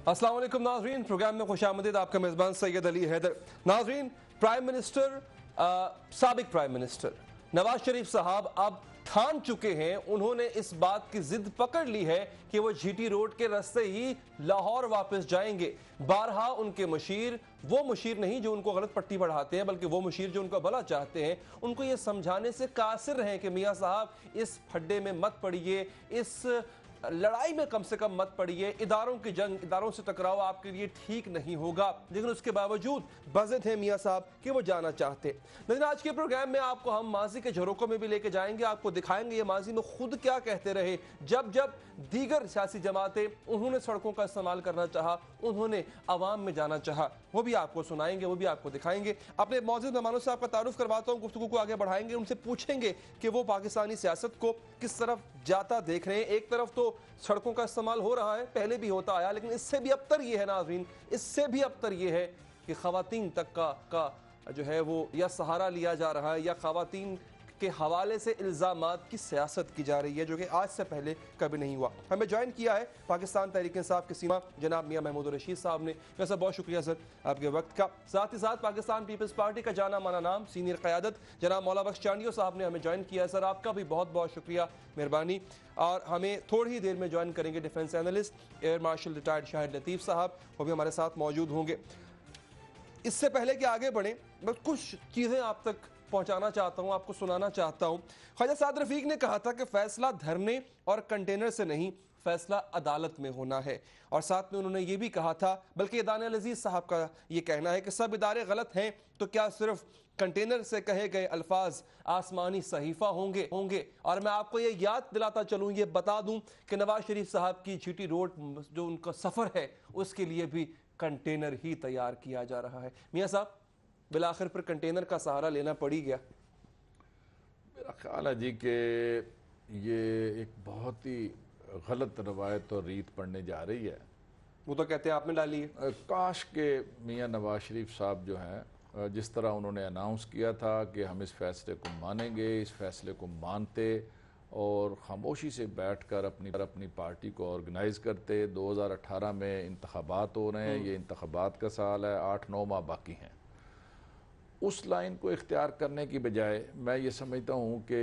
अस्सलाम वालेकुम नाज़रीन, प्रोग्राम में खुशामदीद। आपका मेज़बान सैयद अली हैदर। नाज़रीन, प्राइम मिनिस्टर साबिक प्राइम मिनिस्टर नवाज शरीफ साहब अब ठान चुके हैं, उन्होंने इस बात की जिद पकड़ ली है कि वो जीटी रोड के रास्ते ही लाहौर वापस जाएंगे। बारहा उनके मुशीर, वो मुशीर नहीं जो उनको गलत पट्टी बढ़ाते हैं, बल्कि वो मुशीर जो उनका भला चाहते हैं, उनको ये समझाने से कासिर हैं कि मियां साहब इस फड्डे में मत पड़िए, इस लड़ाई में कम से कम मत पड़िए, इदारों की जंग, इदारों से टकराव आपके लिए ठीक नहीं होगा। लेकिन उसके बावजूद बज़द है मियां साहब कि वो जाना चाहते। लेकिन आज के प्रोग्राम में आपको हम माजी के झरोकों में भी लेके जाएंगे, आपको दिखाएंगे ये माजी में खुद क्या कहते रहे जब जब दीगर सियासी जमातें उन्होंने सड़कों का इस्तेमाल करना चाहा, उन्होंने अवाम में जाना चाहा, वो भी आपको सुनाएंगे, वो भी आपको दिखाएंगे। अपने मौजूद मेहमानों से आपका तारुफ करवाता हूँ, गुफ्तगू को आगे बढ़ाएंगे, उनसे पूछेंगे कि वो पाकिस्तानी सियासत को किस तरफ जाता देख रहे हैं। एक तरफ तो सड़कों का इस्तेमाल हो रहा है, पहले भी होता आया, लेकिन इससे भी अबतर ये है नाज़रीन, इससे भी अबतर ये है कि ख़वातीन तक का जो है वो या सहारा लिया जा रहा है या ख़वातीन के हवाले से इल्ज़ामात की सियासत की जा रही है, जो कि आज से पहले कभी नहीं हुआ। हमें ज्वाइन किया है पाकिस्तान तहरीक इंसाफ के सीमा जनाब मियां महमूद रशीद साहब ने। वैसे बहुत शुक्रिया सर आपके वक्त का। साथ ही साथ पाकिस्तान पीपल्स पार्टी का जाना माना नाम सीनियर क़यादत जनाब मौला बख्श चांडियो साहब ने हमें ज्वाइन किया है। सर आपका भी बहुत बहुत शुक्रिया, मेहरबानी। और हमें थोड़ी ही देर में ज्वाइन करेंगे defence analyst air marshal retired Shahid Latif साहब, वो भी हमारे साथ मौजूद होंगे। इससे पहले कि आगे बढ़ें, बस कुछ चीज़ें आप तक पहुंचाना चाहता हूं, आपको सुनाना चाहता हूं। ख्वाजा साद रफीक ने कहा था कि फैसला धरने और कंटेनर से नहीं, फैसला अदालत में होना है। और साथ में उन्होंने ये भी कहा था, बल्कि दानियल अजीज साहब का ये कहना है कि सब इदारे गलत हैं तो क्या सिर्फ कंटेनर से कहे गए अल्फाज आसमानी सहीफा होंगे। और मैं आपको ये याद दिलाता चलूं, ये बता दूं कि नवाज शरीफ साहब की जीटी रोड जो उनका सफर है, उसके लिए भी कंटेनर ही तैयार किया जा रहा है। मियां साहब, बिलाखिर पर कंटेनर का सहारा लेना पड़ी गया। मेरा ख्याल है जी कि ये एक बहुत ही गलत रवायत और रीत पड़ने जा रही है। वो तो कहते हैं आपने डाली है। काश के मियां नवाज शरीफ साहब जो हैं, जिस तरह उन्होंने अनाउंस किया था कि हम इस फैसले को मानेंगे, इस फैसले को मानते और खामोशी से बैठकर अपनी पार्टी को ऑर्गेनाइज करते। 2018 में इंतखाबात हो रहे हैं, ये इंतखाबात का साल है, 8-9 माह बाकी हैं। उस लाइन को इख्तियार करने की बजाय मैं ये समझता हूँ कि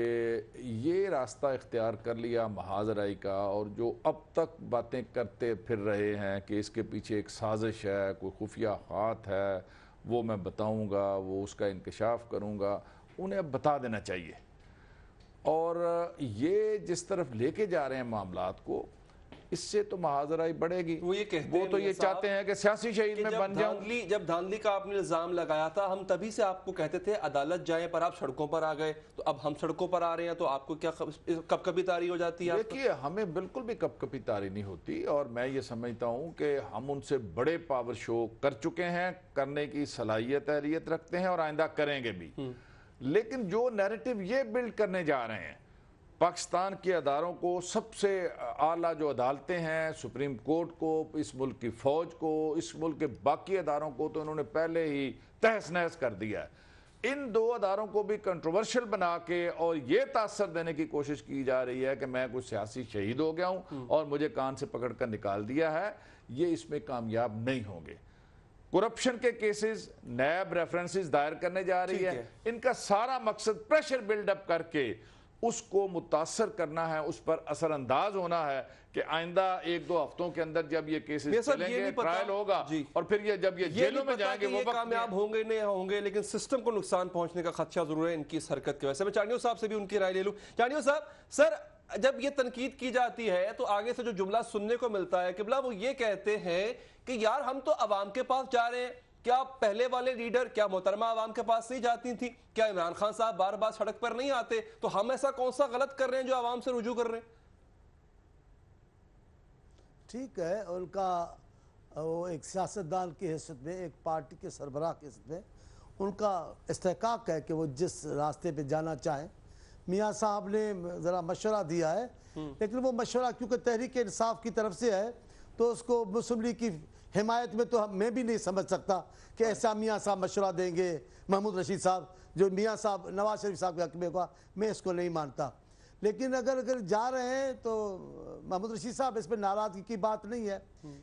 ये रास्ता इख्तियार कर लिया महाजराई का, और जो अब तक बातें करते फिर रहे हैं कि इसके पीछे एक साजिश है, कोई खुफिया हाथ है, वो मैं बताऊँगा, वो उसका इंकशाफ करूँगा, उन्हें अब बता देना चाहिए। और ये जिस तरफ लेके जा रहे हैं मामलात को, इससे तो महाजराई बढ़ेगी। वो ये कहते वो तो ये चाहते हैं कि सियासी शहीद में बन जाऊं। जब धांधली का आपने इल्जाम लगाया था, हम तभी से आपको कहते थे अदालत जाएं, पर आप सड़कों पर आ गए। तो अब हम सड़कों पर आ रहे हैं, तो आपको क्या कपकपी तारी हो जाती है? देखिए, हमें बिल्कुल भी कपकपी तारी नहीं होती, और मैं ये समझता हूं कि हम उनसे बड़े पावर शो कर चुके हैं, करने की सलाहियत अहलियत रखते हैं और आइंदा करेंगे भी। लेकिन जो नैरेटिव ये बिल्ड करने जा रहे हैं, पाकिस्तान के अदारों को, सबसे आला जो अदालतें हैं, सुप्रीम कोर्ट को, इस मुल्क की फ़ौज को, इस मुल्क के बाकी अदारों को तो उन्होंने पहले ही तहस नहस कर दिया है। इन दो अदारों को भी कंट्रोवर्शियल बना के और ये तासर देने की कोशिश की जा रही है कि मैं कुछ सियासी शहीद हो गया हूँ और मुझे कान से पकड़ कर निकाल दिया है। ये इसमें कामयाब नहीं होंगे। करप्शन के केसेस, नैब रेफरेंसेस दायर करने जा रही है। इनका सारा मकसद प्रेशर बिल्डअप करके उसको मुतासर करना है, उस पर असरअंदाज होना है कि आइंदा 1-2 हफ्तों के अंदर जब ये केसेस चलेंगे, ट्रायल होगा, और फिर ये जब ये जेलों में जाएंगे, वो कामयाब होंगे नहीं होंगे, लेकिन सिस्टम को नुकसान पहुंचने का खदशा जरूर है इनकी इस हरकत की वजह से। मैं चांडियो साहब से भी उनकी राय ले लूं। चांडियो साहब, सर जब ये तनकीद की जाती है तो आगे से जो जुमला सुनने को मिलता है किबला, वो ये कहते हैं कि यार हम तो अवाम के पास जा रहे हैं। क्या पहले वाले लीडर, क्या मोहतरमा आवाम के पास नहीं जाती थी? क्या इमरान खान साहब बार बार सड़क पर नहीं आते? तो हम ऐसा कौन सा गलत कर रहे हैं जो आवाम से रुजू कर रहे हैं? ठीक है, उनका वो एक सियासतदान की हैसियत में, एक पार्टी के सरबराह की हैसियत में उनका इस्तेहकाक है कि वो जिस रास्ते पे जाना चाहें। मियाँ साहब ने ज़रा मशवरा दिया है, लेकिन वो मशवरा क्योंकि तहरीक इंसाफ की तरफ से है तो उसको मुस्लिम लीग की हिमायत में तो मैं भी नहीं समझ सकता कि ऐसा मियाँ साहब मशवरा देंगे। महमूद रशीद साहब जो मियाँ साहब नवाज शरीफ साहब के हक़ में हुआ, मैं इसको नहीं मानता। लेकिन अगर जा रहे हैं तो महमूद रशीद साहब इस पर नाराजगी की बात नहीं है।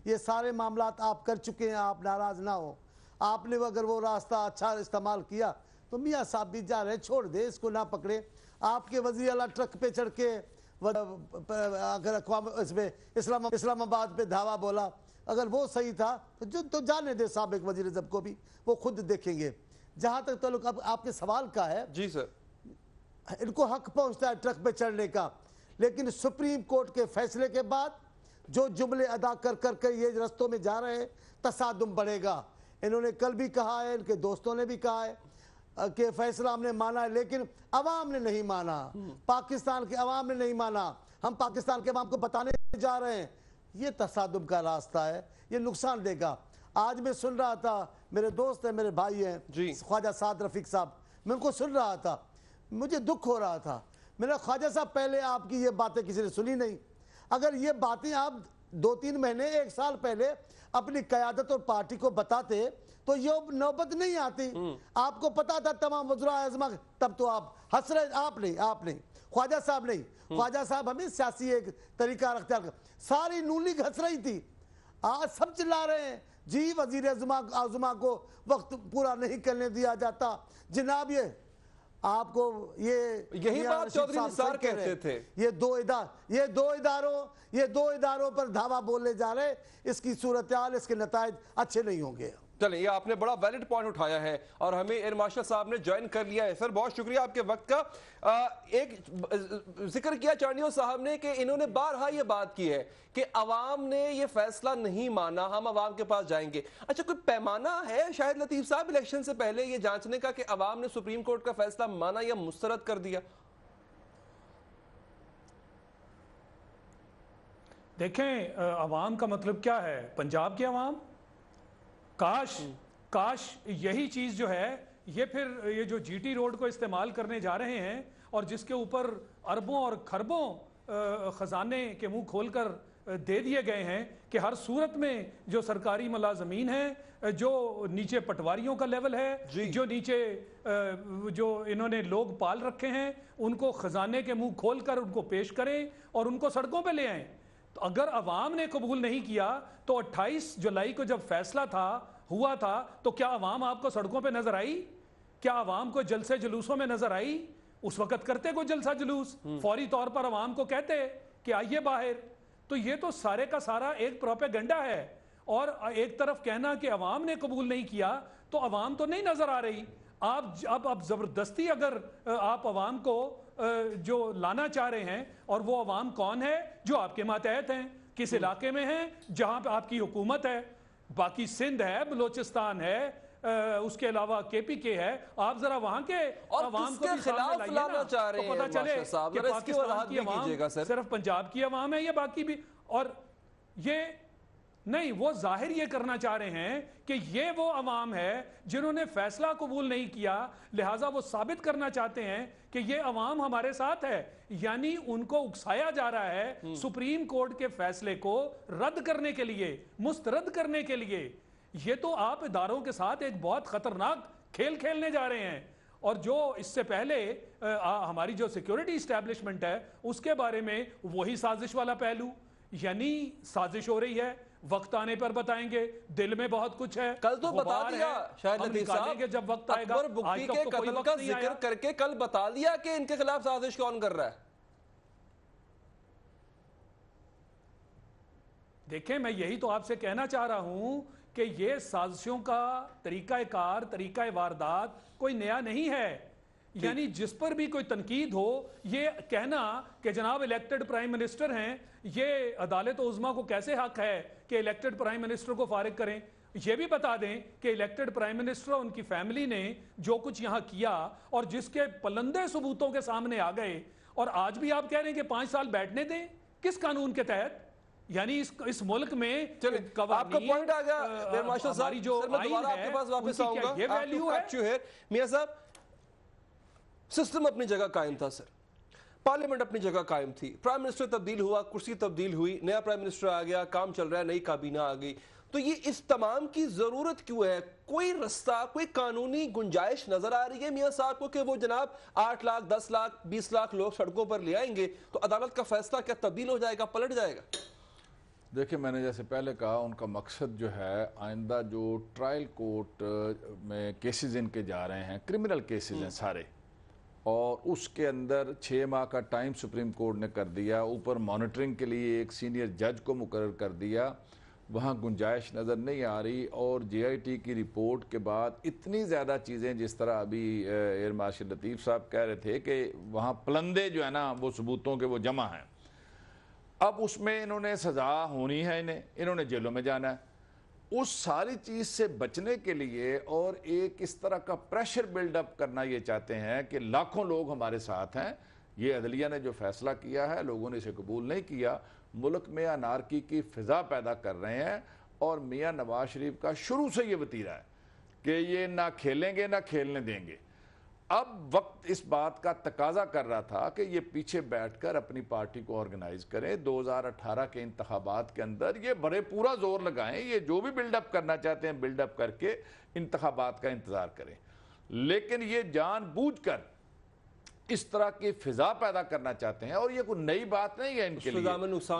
ये सारे मामलात आप कर चुके हैं, आप नाराज ना हो। आपने अगर वो रास्ता अच्छा इस्तेमाल किया तो मियाँ साहब भी जा रहे हैं, छोड़ दे, इसको ना पकड़े। आपके वज़ीर आला ट्रक पे चढ़ के अगर इसमें इस्लामाबाद पे धावा बोला, अगर वो सही था तो जाने दे साबिक वज़ीर आज़म को भी, वो खुद देखेंगे। जहाँ तक ताल्लुक आपके सवाल का है, जी सर, इनको हक पहुंचता है ट्रक पे चढ़ने का, लेकिन सुप्रीम कोर्ट के फैसले के बाद जो जुमले अदा कर कर ये रस्तों में जा रहे हैं, तसादुम बढ़ेगा। इन्होंने कल भी कहा है, इनके दोस्तों ने भी कहा है कि फैसला हमने माना है, लेकिन अवाम ने नहीं माना, पाकिस्तान के अवाम ने नहीं माना। हम पाकिस्तान के अवाम को बताने जा रहे हैं ये तसादुम का रास्ता है, ये नुकसान देगा। आज मैं सुन रहा था, मेरे दोस्त हैं, मेरे भाई हैं ख्वाजा साद रफीक साहब, मैं उनको सुन रहा था, मुझे दुख हो रहा था। मेरा ख्वाजा साहब, पहले आपकी ये बातें किसी ने सुनी नहीं। अगर ये बातें आप 2-3 महीने 1 साल पहले अपनी क़यादत और पार्टी को बताते तो ये नौबत नहीं आती। आपको पता था तमाम वज़रा आज़मा, तब तो आप हंस रहे। आप नहीं ख्वाजा साहब नहीं, ख्वाजा साहब हमें सियासी एक तरीका रखते हैं। सारी नून लीग हंस रही थी, आज सब चिल्ला रहे हैं जी वज़ीर आज़मा को वक्त पूरा नहीं करने दिया जाता। जनाब, ये आपको यही बात चौधरी निसार कहते थे। ये दो इदारों पर धावा बोलने जा रहे, इसकी सूरत हाल, इसके नतायज अच्छे नहीं होंगे। चलें, ये आपने बड़ा वैलिड पॉइंट उठाया है और हमें एयर मार्शल साहब ने ज्वाइन कर लिया है। सर, बहुत शुक्रिया आपके वक्त का। एक जिक्र किया चांडियों साहब ने कि इन्होंने बारहा ये बात की है कि अवाम ने ये फैसला नहीं माना, हम अवाम के पास जाएंगे। अच्छा, कोई पैमाना है शाहिद लतीफ साहब इलेक्शन से पहले ये जांचने का कि अवाम ने सुप्रीम कोर्ट का फैसला माना या मुस्तरद कर दिया? देखें, अवाम का मतलब क्या है? पंजाब के अवाम। काश यही चीज जो है, ये फिर ये जो जीटी रोड को इस्तेमाल करने जा रहे हैं और जिसके ऊपर अरबों और खरबों खजाने के मुंह खोलकर दे दिए गए हैं कि हर सूरत में जो सरकारी मुलाजमीन है, जो नीचे पटवारियों का लेवल है, जो नीचे जो इन्होंने लोग पाल रखे हैं, उनको खजाने के मुंह खोलकर उनको पेश करें और उनको सड़कों पे ले आएं। तो अगर अवाम ने कबूल नहीं किया तो 28 जुलाई को जब फैसला हुआ था तो क्या अवाम आपको सड़कों पे नजर आई? क्या अवाम को जलसे जुलूसों में नजर आई? उस वक्त करते कोई जलसा जुलूस, फौरी तौर पर अवाम को कहते कि आइए बाहर। तो ये तो सारे का सारा एक प्रोपेगेंडा है। और एक तरफ कहना कि अवाम ने कबूल नहीं किया, तो अवाम तो नहीं नजर आ रही। आप अब जबरदस्ती अगर आप अवाम को जो लाना चाह रहे हैं, और वो अवाम कौन है? जो आपके मातहत हैं, किस इलाके में हैं जहां पे आपकी हुकूमत है। बाकी सिंध है, बलोचिस्तान है, उसके अलावा केपीके है। आप जरा वहां के अवाम को भी खिलाफ लाना चाह रहे हैं, तो पता चले कि पाकिस्तान की अवाम सिर्फ पंजाब की अवाम है या बाकी भी। और ये नहीं, वो जाहिर ये करना चाह रहे हैं कि ये वो अवाम है जिन्होंने फैसला कबूल नहीं किया, लिहाजा वो साबित करना चाहते हैं कि ये अवाम हमारे साथ है। यानी उनको उकसाया जा रहा है सुप्रीम कोर्ट के फैसले को रद्द करने के लिए, मुस्तरद करने के लिए। ये तो आप इदारों के साथ एक बहुत खतरनाक खेल खेलने जा रहे हैं। और जो इससे पहले हमारी जो सिक्योरिटी इस्टेब्लिशमेंट है उसके बारे में वही साजिश वाला पहलू, यानी साजिश हो रही है, वक्त आने पर बताएंगे, दिल में बहुत कुछ है। कल तो बता दिया शायद लतीफ साहब, जब वक्त आएगा। अकबर बुक्की के कत्ल का जिक्र करके कल बता दिया कि इनके खिलाफ साजिश कौन कर रहा है। देखें, मैं यही तो आपसे कहना चाह रहा हूं कि ये साजिशों का तरीकाकार, तरीका वारदात कोई नया नहीं है। यानी जिस पर भी कोई तनकीद हो, ये कहना कि जनाब इलेक्टेड प्राइम मिनिस्टर हैं, ये अदालत उज़्मा को कैसे हक है कि इलेक्टेड प्राइम मिनिस्टर को फारिग करें। ये भी बता दें कि इलेक्टेड प्राइम मिनिस्टर और उनकी फैमिली ने जो कुछ यहां किया और जिसके पलंदे सबूतों के सामने आ गए, और आज भी आप कह रहे हैं कि 5 साल बैठने दें, किस कानून के तहत? यानी इस मुल्क में आपका पॉइंट आ गया मार्शल साहब, जो मैं दोबारा आपके पास वापस आऊंगा। ये वैल्यू है मियां साहब, सिस्टम अपनी जगह कायम था सर, पार्लियामेंट अपनी जगह कायम थी, प्राइम मिनिस्टर तब्दील हुआ, कुर्सी तब्दील हुई, नया प्राइम मिनिस्टर आ गया, काम चल रहा है, नई काबीना आ गई, तो ये इस तमाम की जरूरत क्यों है? कोई रास्ता, कोई कानूनी गुंजाइश नजर आ रही है मियां साहब को कि वो जनाब 8 लाख 10 लाख 20 लाख लोग सड़कों पर ले आएंगे तो अदालत का फैसला क्या तब्दील हो जाएगा, पलट जाएगा? देखिए, मैंने जैसे पहले कहा, उनका मकसद जो है आइंदा जो ट्रायल कोर्ट में केसेस इनके जा रहे हैं, क्रिमिनल केसेस हैं सारे, और उसके अंदर 6 माह का टाइम सुप्रीम कोर्ट ने कर दिया, ऊपर मॉनिटरिंग के लिए एक सीनियर जज को मुकर्रर कर दिया, वहाँ गुंजाइश नज़र नहीं आ रही। और JIT की रिपोर्ट के बाद इतनी ज़्यादा चीज़ें, जिस तरह अभी एयर मार्शल लतीफ़ साहब कह रहे थे कि वहाँ पलंदे जो है ना वो सबूतों के वो जमा हैं, अब उसमें इन्होंने सज़ा होनी है, इन्होंने जेलों में जाना है। उस सारी चीज़ से बचने के लिए और एक इस तरह का प्रेशर बिल्डअप करना ये चाहते हैं कि लाखों लोग हमारे साथ हैं, ये अदलिया ने जो फैसला किया है लोगों ने इसे कबूल नहीं किया, मुल्क में अनारकी की फ़िज़ा पैदा कर रहे हैं। और मियाँ नवाज शरीफ का शुरू से ये वतीरा है कि ये ना खेलेंगे ना खेलने देंगे। अब वक्त इस बात का तकाजा कर रहा था कि ये पीछे बैठकर अपनी पार्टी को ऑर्गेनाइज करें, 2018 के इंतखाबात के अंदर ये बड़े पूरा जोर लगाएं, ये जो भी बिल्डअप करना चाहते हैं बिल्डअप करके इंतखाबात का इंतजार करें। लेकिन ये जानबूझकर इस तरह की फिजा पैदा करना चाहते हैं, और ये कोई नई बात नहीं है इनके लिए,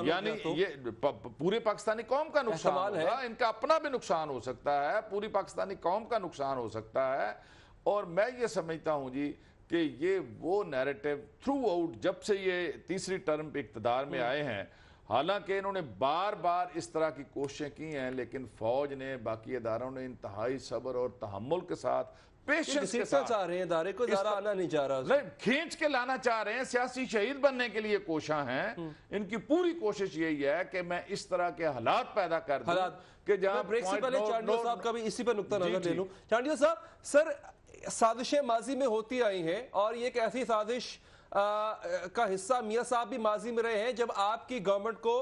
यानी ये पूरे पाकिस्तानी कौम का नुकसान है, इनका अपना भी नुकसान हो सकता है, पूरी पाकिस्तानी कौम का नुकसान हो सकता है। और मैं ये समझता हूं जी कि ये वो नैरेटिव थ्रू आउट, जब से ये तीसरी टर्म पे इक़्तिदार में आए हैं, हालांकि इन्होंने बार बार इस तरह की कोशिशें की हैं, लेकिन फौज ने, बाकी इदारों ने इंतहाई सब्र और तहम्मुल के साथ, पेशेंस के साथ चाह रहे हैं, इदारे को ज़्यादा आना नहीं चाह रहा, नहीं खींच के लाना चाह रहे हैं, सियासी शहीद बनने के लिए कोशिश हैं। इनकी पूरी कोशिश यही है कि मैं इस तरह के हालात पैदा कर दूं कि जहां ब्रेक से पहले चांडिया साहब का भी इसी पर नुक्ता नजर ले लूं। चांडिया साहब, सर साजिशें माजी में होती आई हैं, और ये एक ऐसी साजिश का हिस्सा मियां साहब भी माजी में रहे हैं जब आपकी गवर्नमेंट को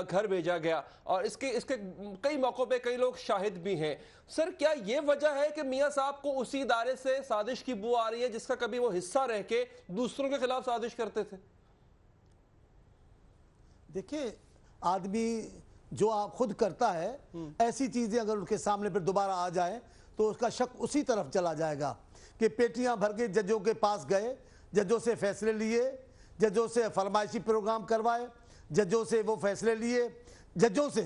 घर भेजा गया, और इसके कई मौकों पे कई लोग शाहिद भी हैं। सर, क्या ये वजह है कि मियां साहब को उसी इदारे से साजिश की बू आ रही है जिसका कभी वो हिस्सा रह के दूसरों के खिलाफ साजिश करते थे? देखिए, आदमी जो आप खुद करता है, ऐसी चीजें अगर उनके सामने फिर दोबारा आ जाए तो उसका शक उसी तरफ चला जाएगा कि पेटियां भर के जजों के पास गए, जजों से फैसले लिए, जजों से फरमाइशी प्रोग्राम करवाए, जजों से वो फैसले लिए, जजों से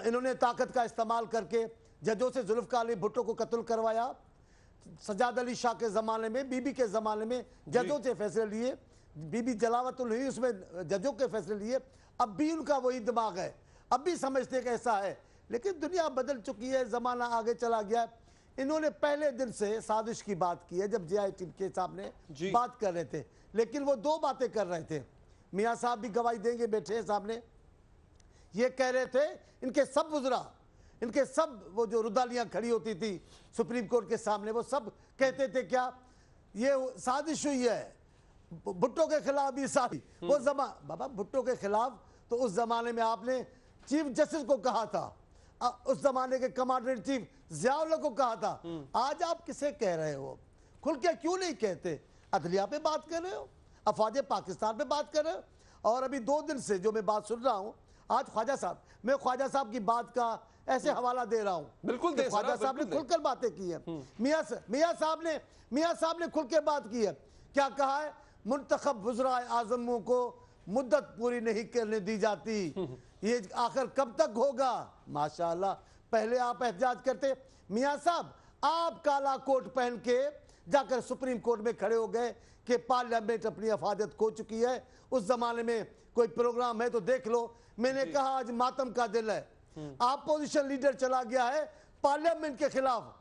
इन्होंने ताकत का इस्तेमाल करके जजों से जुल्फ़िकार अली भुट्टो को कत्ल करवाया, सजाद अली शाह के ज़माने में, बीबी के ज़माने में जजों से फैसले लिए, बीबी जलावतुल हुई उसमें जजों के फैसले लिए। अब भी उनका वही दिमाग है, अब भी समझते कि ऐसा है, लेकिन दुनिया बदल चुकी है, ज़माना आगे चला गया। इन्होंने पहले दिन से साजिश की बात की है, जब JIT के सामने बात कर रहे थे, लेकिन वो 2 बातें कर रहे थे। मियाँ साहब भी गवाही देंगे, बैठे सामने, ये कह रहे थे इनके सब वज़रा, इनके सब वो जो रुदालियाँ खड़ी होती थी सुप्रीम कोर्ट के सामने, वो सब कहते थे क्या ये साजिश हुई है भुट्टो के खिलाफ, भी साथी वो बाबा भुट्टो के खिलाफ तो उस जमाने में आपने चीफ जस्टिस को कहा था, उस जमाने के कमांडर इन चीफ ज़िया-उल हक को कहा था। आज आप किसे कह रहे हो? खुल के क्यों नहीं कहते? अदलिया पे बात कर रहे हो, अफवाज पाकिस्तान पे बात कर रहे हो। और अभी 2 दिन से जो मैं बात सुन रहा हूँ, आज ख्वाजा साहब, मैं ख्वाजा साहब की बात का ऐसे हवाला दे रहा हूँ, बिल्कुल ख्वाजा साहब ने खुलकर बातें की है, मियाँ साहब ने खुल के बात की है। क्या कहा है? मुंतखब वज़राए आज़मों को मुद्दत पूरी नहीं करने दी जाती, ये आखिर कब तक होगा? माशाअल्लाह, पहले आप एहतजाज करते, मियाँ साहब आप काला कोट पहन के जाकर सुप्रीम कोर्ट में खड़े हो गए कि पार्लियामेंट अपनी अफादत खो चुकी है। उस जमाने में कोई प्रोग्राम है तो देख लो। मैंने कहा आज मातम का दिन है, अपोजिशन लीडर चला गया है पार्लियामेंट के खिलाफ।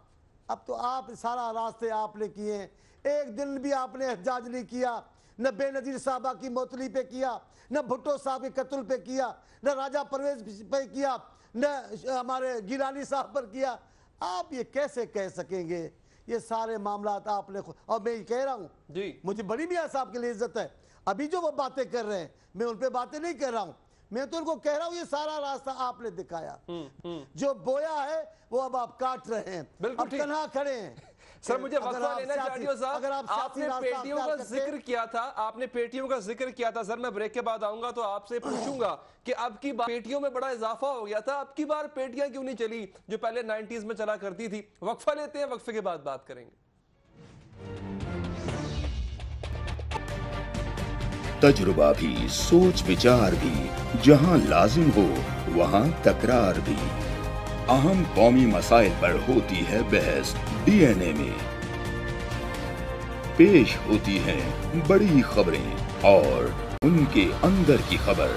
अब तो आप सारा रास्ते आपने किए, एक दिन भी आपने एहतजाज नहीं किया, न बेनजीर साहबा की मोतली पे किया, न भुट्टो साहब के कत्ल पे किया, न राजा परवेज पे किया, न हमारे गिलानी साहब पर किया। आप ये कैसे कह सकेंगे? ये सारे मामलात आपने, और मैं ये कह रहा हूँ जी, मुझे बड़ी मियाँ साहब के लिए इज्जत है, अभी जो वो बातें कर रहे हैं मैं उन पे बातें नहीं कर रहा हूँ, मैं तो उनको कह रहा हूँ ये सारा रास्ता आपने दिखाया, जो बोया है वो अब आप काट रहे हैं, अब तन्हा खड़े हैं। सर मुझे वक्फा लेना चाहिए साहब, आपने पेटियों का जिक्र किया था, आपने पेटियों का जिक्र किया था सर। मैं ब्रेक के बाद आऊंगा तो आपसे पूछूंगा कि अब की बार पेटियों में बड़ा इजाफा हो गया था, अब की बार पेटियां क्यों नहीं चली जो पहले 90s में चला करती थी। वक्फा लेते हैं, वक्फे के बाद बात करेंगे। तजुर्बा भी, सोच विचार भी, जहां लाजिम हो वहां तकरार भी। अहम कौमी मसाइल पर होती है बहस डीएनए में। पेश होती हैं बड़ी खबरें और उनके अंदर की खबर।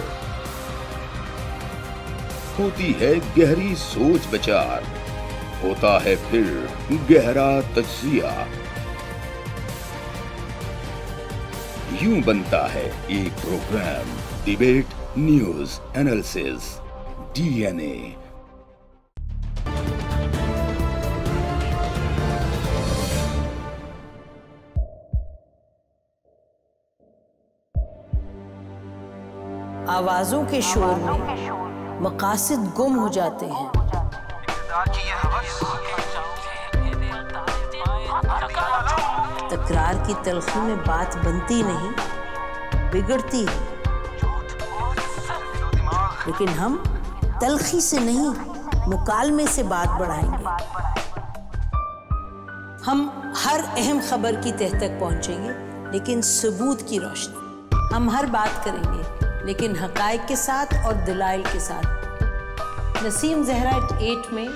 होती है गहरी सोच विचार, होता है फिर गहरा तज्जिया। यूं बनता है एक programme debate news analysis DNA. आवाजों के शोर में मकासद गुम हो जाते हैं। तकरार की तलखी में बात बनती नहीं, बिगड़ती है। लेकिन हम तलखी से नहीं, मुकालमे से बात बढ़ाएंगे। हम हर अहम खबर की तह तक पहुंचेंगे, लेकिन सबूत की रोशनी। हम हर बात करेंगे, लेकिन हकायक के साथ और दलाइल के साथ। नसीम जहरा @8 में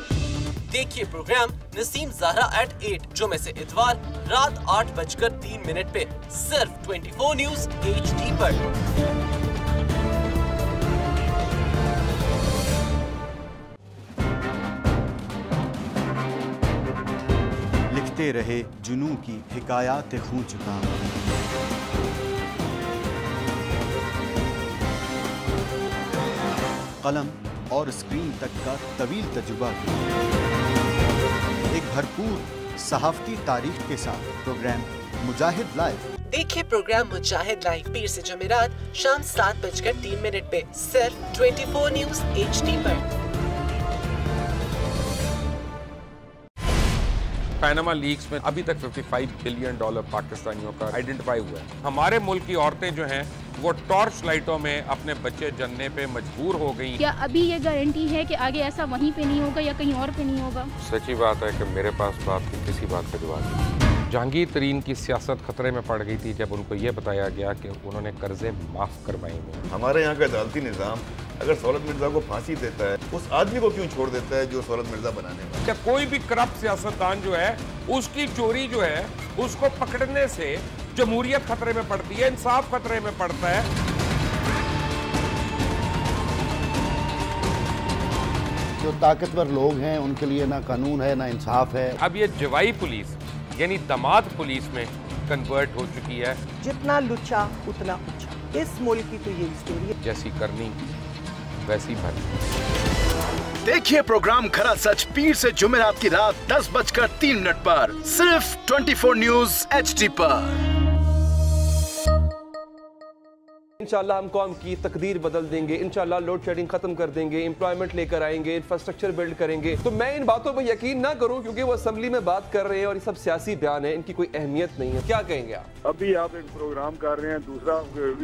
देखिए प्रोग्राम नसीम ज़हरा @8 जुमे से इतवार रात 8:03 पे सिर्फ 24 न्यूज HD पर। लिखते रहे जुनू की हिकायात खूं चुका। कलम और स्क्रीन तक का तवील तजुर्बा एक भरपूर सहाफती तारीख के साथ प्रोग्राम मुजाहिद लाइव। देखिए प्रोग्राम मुजाहिद लाइव पीर से जुमेरात शाम 7:03 पे सिर्फ 24 न्यूज HD पर। पैनामा लीक्स में अभी तक $55 बिलियन पाकिस्तानियों का आइडेंटिफाई हुआ है। हमारे मुल्क की औरतें जो हैं वो टॉर्च लाइटों में अपने बच्चे जनने पे मजबूर हो गई। क्या अभी ये गारंटी है कि आगे ऐसा वहीं पे नहीं होगा या कहीं और पे नहीं होगा? सच्ची बात है कि मेरे पास बात की किसी बात का जवाब नहीं। जहांगीर तरीन की सियासत खतरे में पड़ गई थी जब उनको ये बताया गया कि उन्होंने कर्जे माफ करवाएंगे। हमारे यहाँ का अदालती निज़ाम अगर सौलत मिर्जा को फांसी देता है, उस आदमी को क्यों छोड़ देता है जो सौलत मिर्जा बनाने वाला? क्या कोई भी करप्ट सियासतदान जो है उसकी चोरी जो है उसको पकड़ने से जमहूरियत खतरे में पड़ती है, इंसाफ खतरे में पड़ता है। जो ताकतवर लोग हैं उनके लिए ना कानून है ना इंसाफ है। अब ये जवाई पुलिस यानी दामाद पुलिस में कन्वर्ट हो चुकी है। जितना लुच्चा उतना ऊंचा, इस मुल्क की तो ये स्टोरी है। जैसी करनी वैसी भरनी। देखिए प्रोग्राम खरा सच पीर से जुमेरात की रात 10:03 पर सिर्फ 24 न्यूज HD पर। इंशाल्लाह हम कौम की तकदीर बदल देंगे, इंशाल्लाह लोड शेडिंग खत्म कर देंगे, एम्प्लॉयमेंट लेकर आएंगे, इंफ्रास्ट्रक्चर बिल्ड करेंगे। तो मैं इन बातों पर यकीन ना करूं क्योंकि वो असेंबली में बात कर रहे हैं और ये सब सियासी बयान है, इनकी कोई अहमियत नहीं है। क्या कहेंगे आप? अभी आप एक प्रोग्राम कर रहे हैं, दूसरा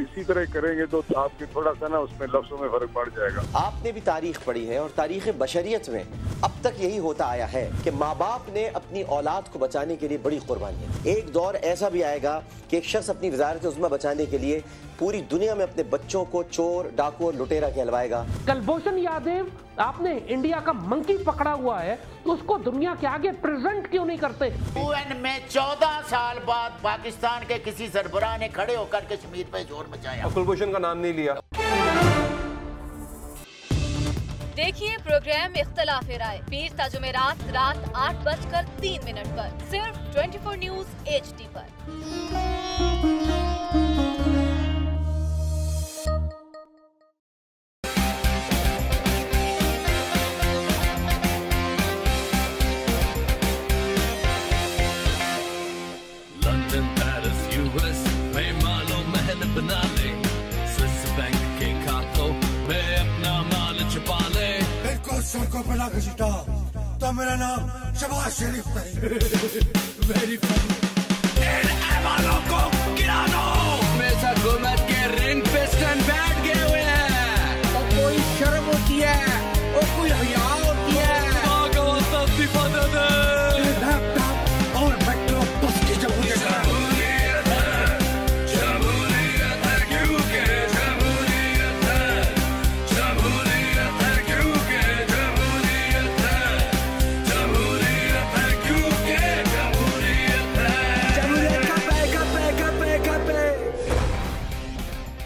इसी तरह करेंगे तो आपके थोड़ा सा ना उसमें लफ्जों में फर्क पड़ जाएगा। आपने भी तारीख पढ़ी है और तारीख बशरियत में अब तक यही होता आया है कि माँ बाप ने अपनी औलाद को बचाने के लिए बड़ी कुर्बानियां। एक दौर ऐसा भी आएगा कि एक शख्स अपनी वजारत उज़्मा बचाने के लिए पूरी दुनिया में अपने बच्चों को चोर, डाकू और लुटेरा कहलवाएगा। कुलभूषण यादव, आपने इंडिया का मंकी पकड़ा हुआ है तो उसको दुनिया के आगे प्रेजेंट क्यों नहीं करते? UN में 14 साल बाद पाकिस्तान के किसी सरबराह ने खड़े होकर कश्मीर पे जोर मचाया। कुलभूषण का नाम नहीं लिया। देखिए प्रोग्राम इख्तिलाफ राय पीर ता जुमेरात रात 8:03 पर सिर्फ 24 न्यूज HD पर। लंदन, पेरिस, US में मालो महल बना ले, स्विस बैंक के खातों में अपना माल छुपा ले। को बना के जीता तो मेरा नाम शबाज शरीफ नहीं। वेरी फनी इन ऐवानों को गिरा दो हमेशा हुकूमत के रिंग पे स्टैंड बैठ गए हुए हैं और कोई शर्म होती है और कोई हया होती है आगे वास्ता इस्तीफा दे दे लैपटॉप और मेट्रो बस की जमहूरियत है क्योंकि जमहूरियत है जमहूरियत है क्योंकि जमहूरियत है जमहूरियत है क्योंकि जमहूरियत है जमहूरियत का पे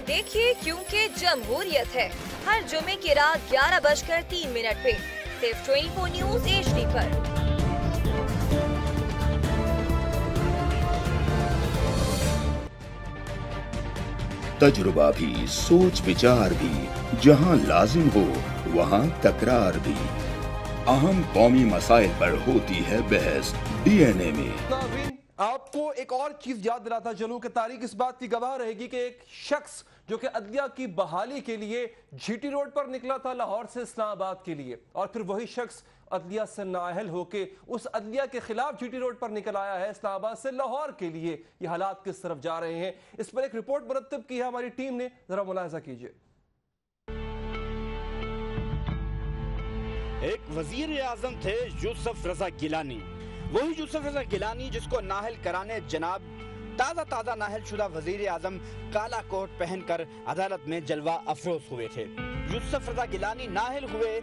देखिए क्योंकि जमहूरियत है हर जुमे की रात 11:03 पे सिर्फ 24 न्यूज HD पर। तजुर्बा भी, सोच विचार भी, जहां लाजिम हो वहां तकरार भी। अहम कौमी मसाइल पर होती है बहस DNA में। नाज़रीन, आपको एक और चीज याद दिलाता चलूं कि तारीख इस बात की गवाह रहेगी कि एक शख्स जो कि अदलिया की बहाली के लिए GT रोड पर निकला था लाहौर से इस्लामाबाद के लिए, और फिर वही शख्स अदलिया से नाअहल होके उस अदलिया के खिलाफ GT रोड पर निकल आया है इस्लामाबाद से लाहौर के लिए। ये हालात किस तरफ जा रहे हैं, इस पर एक रिपोर्ट मुरतब की है हमारी टीम ने, जरा मुलाहिजा कीजिए। एक वजीर आजम थे यूसुफ रजा गिलानी, वही यूसुफ रजा गिलानी जिसको नाहल कराने जनाब ताज़ा नाहल शुदा वजीर आजम काला कोट पहनकर अदालत में जलवा अफरोज हुए थे। यूसुफ रजा गिलानी नाहल हुए,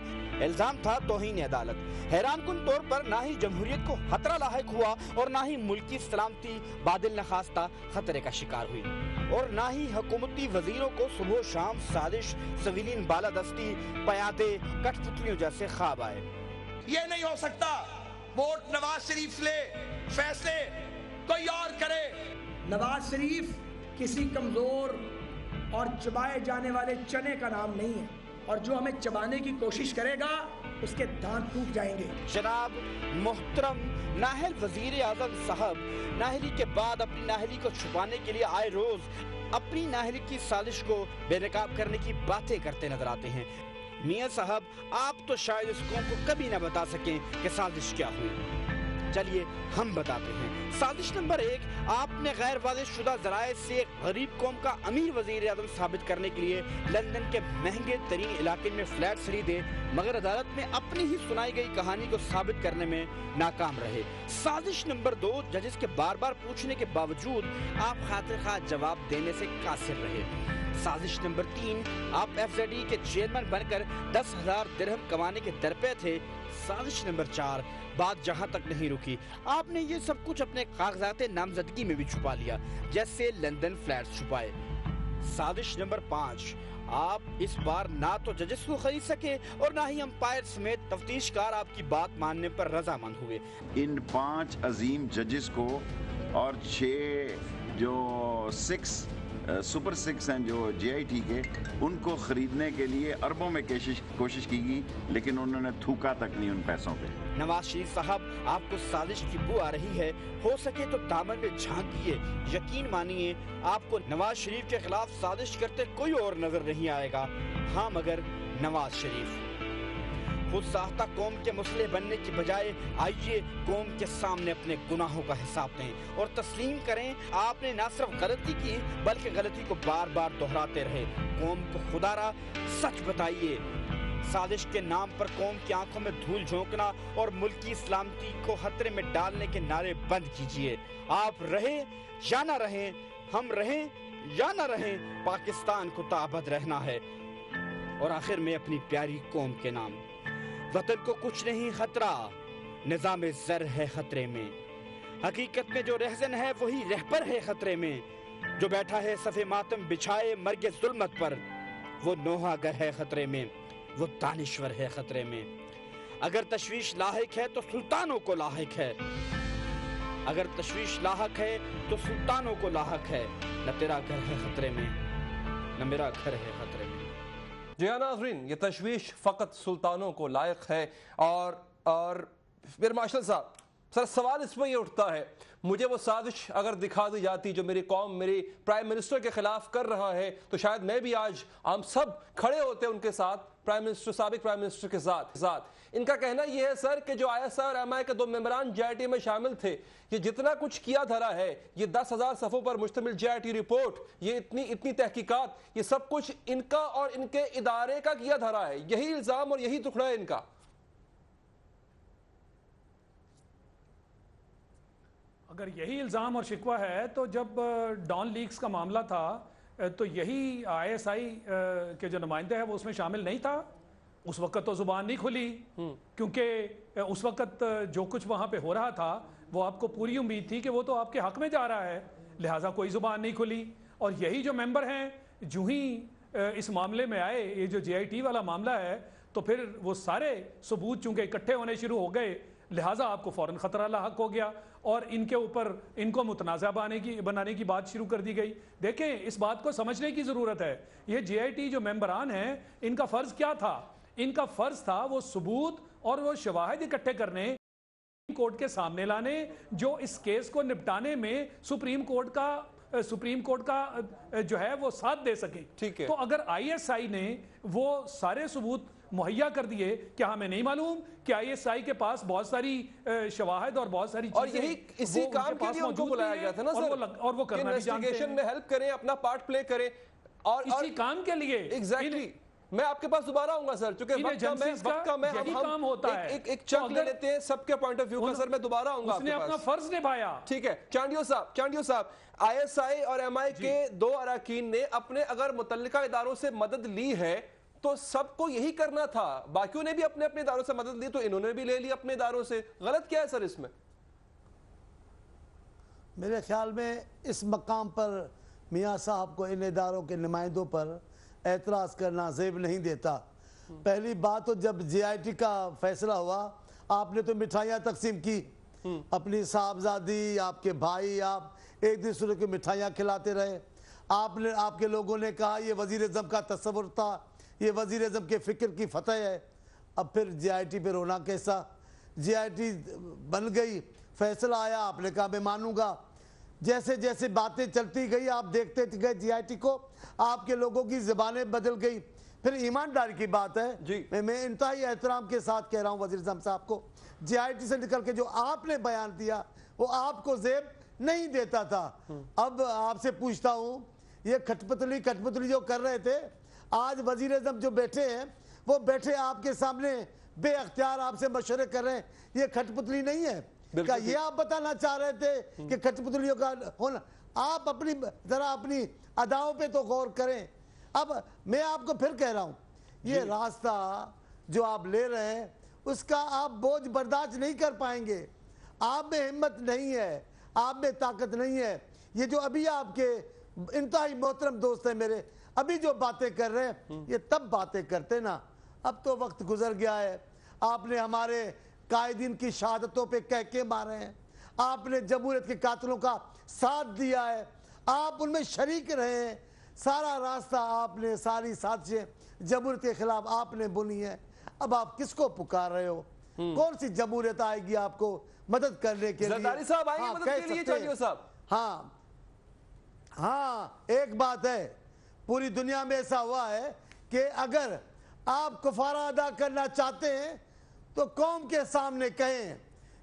इल्जाम था तौहीन अदालत। हैरानकुन तौर पर ना ही जमहूरियत को खतरा लायक हुआ और ना ही मुल्की सलामती बादिल नखास्ता खतरे का शिकार हुई, और ना ही हुकूमती वजीरों को सुबह शाम साजिश, सिविलियन बालादस्ती, पयादे, कठपुतलियों जैसे ख्वाब आए। ये नहीं हो सकता, वोट नवाज शरीफ ले, फैसले कोई और करे। नवाज शरीफ किसी कमजोर और चबाए जाने वाले चने का नाम नहीं है, और जो हमें चबाने की कोशिश करेगा उसके दांत टूट जाएंगे। जनाब मोहतरम नाहल वजीर आजम साहब नाहली के बाद अपनी नाहली को छुपाने के लिए आए रोज अपनी नाहली की साजिश को बेनकाब करने की बातें करते नजर आते हैं। मियां साहब, आप तो शायद इस कौम को कभी ना बता सकें कि साजिश क्या हुई। चलिए हम बताते हैं। साजिश नंबर 1, आपने गैर वाज़ेह शुदा ज़राए से गरीब कौम का अमीर वज़ीर आज़म साबित करने के लिए लंदन के महंगे तरीन इलाके में फ्लैट खरीदे, मगर अदालत में अपनी ही सुनाई गई कहानी को साबित करने में नाकाम रहे। साजिश नंबर 2, जजेस के बार बार पूछने के बावजूद आप खातिर खा जवाब देने से कासिर रहे। साजिश नंबर 3, आप FZE के चेयरमैन बनकर 10,000 दिरहम कमाने के दर पे थे। साजिश नंबर 4, बात जहां तक नहीं रुकी, आपने ये सब कुछ अपने कागजात नामजदगी में भी छुपा लिया, जैसे लंदन फ्लैट्स छुपाए। साजिश नंबर 5, आप इस बार ना तो जजेस को खरीद सके और ना ही अंपायर समेत तफ्तीशकार आपकी बात मानने पर रजामंद हुए। इन 5 अजीम जजेस को और 6 जो 6 सुपर 6 हैं जो JIT के, उनको खरीदने के लिए अरबों में कोशिश की गई, लेकिन उन्होंने थूका तक नहीं उन पैसों पे। नवाज शरीफ साहब, आपको साजिश की बू आ रही है, हो सके तो दामन में झांकिए। यकीन मानिए आपको नवाज शरीफ के खिलाफ साजिश करते कोई और नजर नहीं आएगा। हाँ, मगर नवाज शरीफ खुद साख्ता कौम के मुसले बनने की बजाय आइए कौम के सामने अपने गुनाहों का हिसाब दें और तस्लीम करें आपने ना सिर्फ गलती की बल्कि गलती को बार बार दोहराते रहे। कौम को खुदारा सच बताइए। साजिश के नाम पर कौम की आंखों में धूल झोंकना और मुल्की सलामती को खतरे में डालने के नारे बंद कीजिए। आप रहे या ना रहें, हम रहें या ना रहें, पाकिस्तान को ताबद रहना है। और आखिर में अपनी प्यारी कौम के नाम, वतन को कुछ नहीं खतरा, निजाम ज़र है खतरे में। हकीकत में जो रहजन है वही रहबर है खतरे में। जो बैठा है सफ़े मातम बिछाए मर्गे जुल्मत पर, वो नोहागर है खतरे में, वो दानिश्वर है खतरे में। अगर तशवीश लाहिक है तो सुल्तानों को लाहिक है, अगर तशवीश लाहक है तो सुल्तानों को लाहक है। न तेरा घर है खतरे में, न मेरा घर है खतरे में। जी हाँ नाज़रीन, ये तशवीश फ़कत सुल्तानों को लायक है। और फिर मार्शल साहब, सर सवाल इसमें ये उठता है, मुझे वो साजिश अगर दिखा दी जाती जो मेरी कौम मेरी प्राइम मिनिस्टर के खिलाफ कर रहा है, तो शायद मैं भी आज हम सब खड़े होते उनके साथ, प्राइम मिनिस्टर, साबिक प्राइम मिनिस्टर के साथ। इनका कहना यह है सर कि जो ISI और MI के 2 मेंबरान JIT में शामिल थे, ये जितना कुछ किया धरा है, ये 10,000 सफ़ों पर मुश्तमिल JIT रिपोर्ट, ये इतनी तहकीकात, ये सब कुछ इनका और इनके इदारे का किया धरा है। यही इल्जाम और यही टुकड़ा है इनका। अगर यही इल्ज़ाम और शिकवा है तो जब डॉन लीक्स का मामला था तो यही ISI के जो नुमाइंदे हैं वो उसमें शामिल नहीं था। उस वक्त तो जुबान नहीं खुली, क्योंकि उस वक्त जो कुछ वहाँ पे हो रहा था वो आपको पूरी उम्मीद थी कि वो तो आपके हक में जा रहा है, लिहाजा कोई जुबान नहीं खुली। और यही जो मेंबर हैं, जो ही इस मामले में आए, ये जो JIT वाला मामला है, तो फिर वो सारे सबूत चूंकि इकट्ठे होने शुरू हो गए, लिहाजा आपको फौरन खतरा लाहक हो गया और इनके ऊपर इनको मुतनाज़ा बनाने की बात शुरू कर दी गई। देखें, इस बात को समझने की ज़रूरत है। ये JIT जो मेंबरान हैं, इनका फ़र्ज़ क्या था? इनका फ़र्ज़ था वो सबूत और वो शवाहिद इकट्ठे करने, सुप्रीम कोर्ट के सामने लाने, जो इस केस को निपटाने में सुप्रीम कोर्ट का जो है वो साथ दे सके। ठीक है। तो अगर ISI ने वो सारे सबूत मुहैया कर दिए, क्या हमें नहीं मालूम कि ISI के पास बहुत सारी शवाहिद और बहुत सारी और यही इसी काम के लिए उनको बुलाया गया था ना सर, और वो करना भी जानते हैं। में हेल्प करें, अपना पार्ट प्ले करें और इसी काम के लिए। एग्जैक्टली। मैं आपके पास दोबारा आऊंगा सर, क्योंकि वक्त का मैं काम होता है। एक चंक ले लेते हैं सबके पॉइंट ऑफ व्यू का। सर मैं दोबारा आऊंगा, उसने अपना फर्ज निभाया। ठीक है। चांडियो साहब, ISI और MI के 2 अरकान ने अपने अगर मुतल्लिका इदारों से मदद ली है तो सबको यही करना था। बाकियों ने भी अपने अपने इदारों से मदद ली, तो इन्होंने भी ले ली अपने इदारों से। गलत क्या है सर इसमें? मेरे ख्याल में इस मकाम पर मियाँ साहब को इन इदारों के नुमाइंदों पर एतराज़ करना ज़ेब नहीं देता। पहली बात तो जब JIT का फैसला हुआ, आपने तो मिठाइयाँ तकसीम की, अपनी साहबजादी, आपके भाई, आप एक दूसरे को मिठाइयाँ खिलाते रहे। आपके लोगों ने कहा ये वज़ीर आज़म का तस्वुर था, ये वज़ीर आज़म के फ़िक्र की फतह है। अब फिर JIT पे रोना कैसा? JIT बन गई, फैसला आया, आपने कहा मैं मानूंगा। जैसे जैसे बातें चलती गई, आप देखते गए JIT को, आपके लोगों की ज़बानें बदल गई। फिर ईमानदारी की बात है, मैं इंतहाई एहतराम के साथ कह रहा हूँ वज़ीर आज़म साहब को, JIT से निकल के जो आपने बयान दिया वो आपको ज़ेब नहीं देता था। अब आपसे पूछता हूँ, ये खटपतली जो कर रहे थे, आज वज़ीर आज़म जो बैठे हैं वो बैठे आपके सामने बेअख्तियार आपसे मशवरे कर रहे हैं, ये खटपतली नहीं है क्या? ये आप बताना चाह रहे थे कि कठपुतलियों का होना? आप अपनी अदाओं पे तो गौर करें। अब मैं आपको फिर कह रहा हूं, ये रास्ता जो आप ले रहे हैं उसका आप बोझ बर्दाश्त नहीं कर पाएंगे। आप में हिम्मत नहीं है, आप में ताकत नहीं है। ये जो अभी आपके इंतहाई मोहतरम दोस्त हैं मेरे, अभी जो बातें कर रहे हैं, ये तब बातें करते ना। अब तो वक्त गुजर गया है। आपने हमारे कायदीन की शहादतों पे कहके मारे हैं, आपने जमहूरियत के कातिलों का साथ दिया है, आप उनमें शरीक रहे हैं। सारा रास्ता आपने, सारी साजिशें जमहूरियत के खिलाफ आपने बुनी है। अब आप किसको पुकार रहे हो? कौन सी जमहूरियत आएगी आपको मदद करने के लिए? ज़रदारी साहब आएंगे मदद के लिए, चांडियो साहब। हाँ, एक बात है, पूरी दुनिया में ऐसा हुआ है कि अगर आप कफारा अदा करना चाहते हैं तो कौम के सामने कहें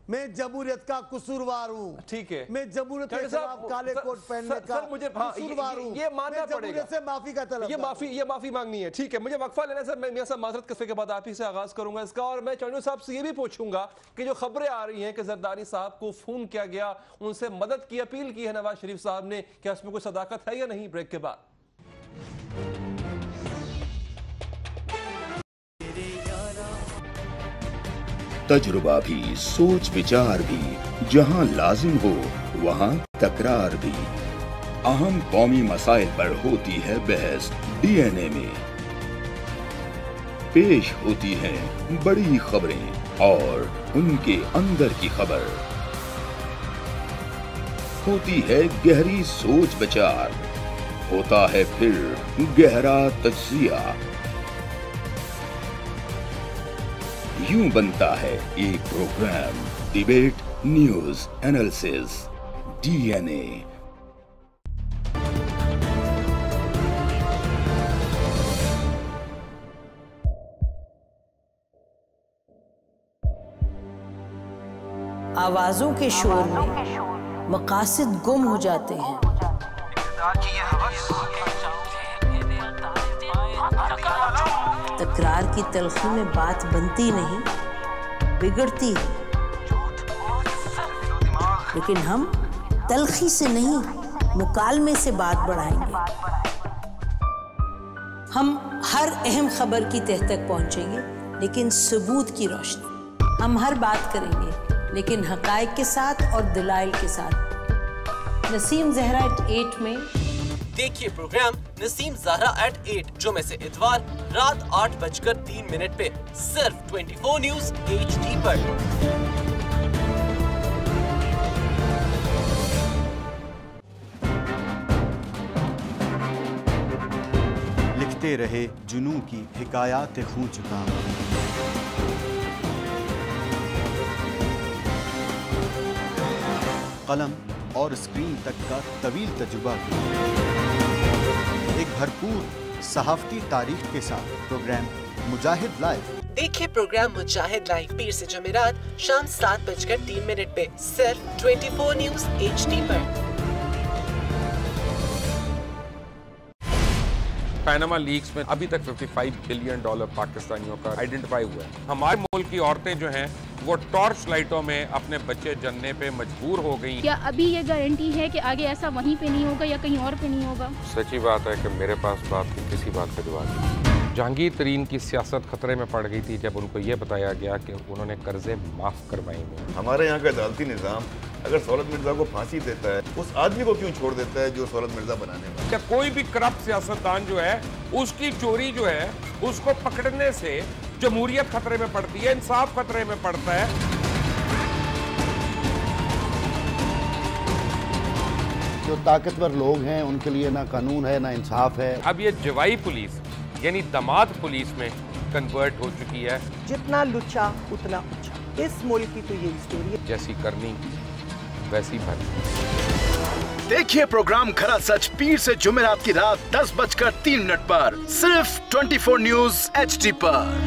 मैं जमहूरियत का कसूरवार हूँ। ठीक है, मैं जमहूरियत के खिलाफ काले कोट पहनने का कसूरवार हूँ। ये मानना पड़ेगा, से माफी का तलब, ये माफी मांगनी है। ठीक है, मुझे वक्फा लेना सर। मैं सब माजरत कस्बे के बाद आप ही से आगाज करूंगा इसका, और मैं चांडियो साहब से ये भी पूछूंगा कि जो खबरें आ रही हैं कि जरदारी साहब को फोन किया गया, उनसे मदद की अपील की है नवाज शरीफ साहब ने, क्या उसमें कोई सदाकत है या नहीं? ब्रेक के बाद तजुर्बा भी, सोच विचार भी, जहां लाजिम हो वहां तकरार भी। अहम कौमी मसाइल पर होती है बहस DNA में। पेश होती हैं बड़ी खबरें और उनके अंदर की खबर। होती है गहरी सोच विचार, होता है फिर गहरा तज्जिया। यूं बनता है एक programme, debate news analysis DNA। आवाजों के शोर में मकासद गुम हो जाते हैं। तकरार की तलखी में बात बनती नहीं, बिगड़ती है। लेकिन हम तलखी से नहीं, मुकालमे से बात बढ़ाएंगे। हम हर अहम खबर की तह तक पहुंचेंगे, लेकिन सबूत की रोशनी। हम हर बात करेंगे, लेकिन हकायक के साथ और दलाइल के साथ। नसीम जहरा @8 में देखिए प्रोग्राम नसीम ज़हरा @8 जुमे से इतवार रात 8:03 पे सिर्फ 24 न्यूज़ HD पर। लिखते रहे जुनू की हिकायात खूं चुका, कलम और स्क्रीन तक का तवील तजुर्बा, एक भरपूर सहाफती तारीख के साथ प्रोग्राम मुजाहिद लाइव। देखिए प्रोग्राम मुजाहिद लाइव पीर से जुमेरात शाम 7:03 पे सिर्फ 24 न्यूज़ HD पर। पैनामा लीक्स में अभी तक $55 बिलियन पाकिस्तानियों का आइडेंटिफाई हुआ है। हमारे मुल्क की औरतें जो हैं वो टॉर्च लाइटों में अपने बच्चे जनने पे मजबूर हो गई। क्या अभी ये गारंटी है कि आगे ऐसा वहीं पे नहीं होगा या कहीं और पे नहीं होगा? सच्ची बात है कि मेरे पास बात की किसी बात का जवाब नहीं। जहांगीर तरीन की सियासत खतरे में पड़ गई थी जब उनको ये बताया गया कि उन्होंने कर्जे माफ करवाएंगे। हमारे यहाँ का अदालती निज़ाम अगर सौलत मिर्जा को फांसी देता है, उस आदमी को क्यों छोड़ देता है जो सौलत मिर्जा बनाने वाला? क्या कोई भी करप्ट सियासतदान जो है उसकी चोरी जो है उसको पकड़ने से जमहूरियत खतरे में पड़ती है, इंसाफ खतरे में पड़ता है। जो ताकतवर लोग हैं उनके लिए ना कानून है ना इंसाफ है। अब ये जवाई पुलिस यानी दामाद पुलिस में कन्वर्ट हो चुकी है। जितना लुच्चा उतना ऊंचा। इस मुल्क की तो ये स्टोरी है। जैसी करनी वैसी भरनी। देखिए प्रोग्राम खरा सच पीर से जुमेरात की रात 10:03 पर सिर्फ 24 न्यूज़ HD पर।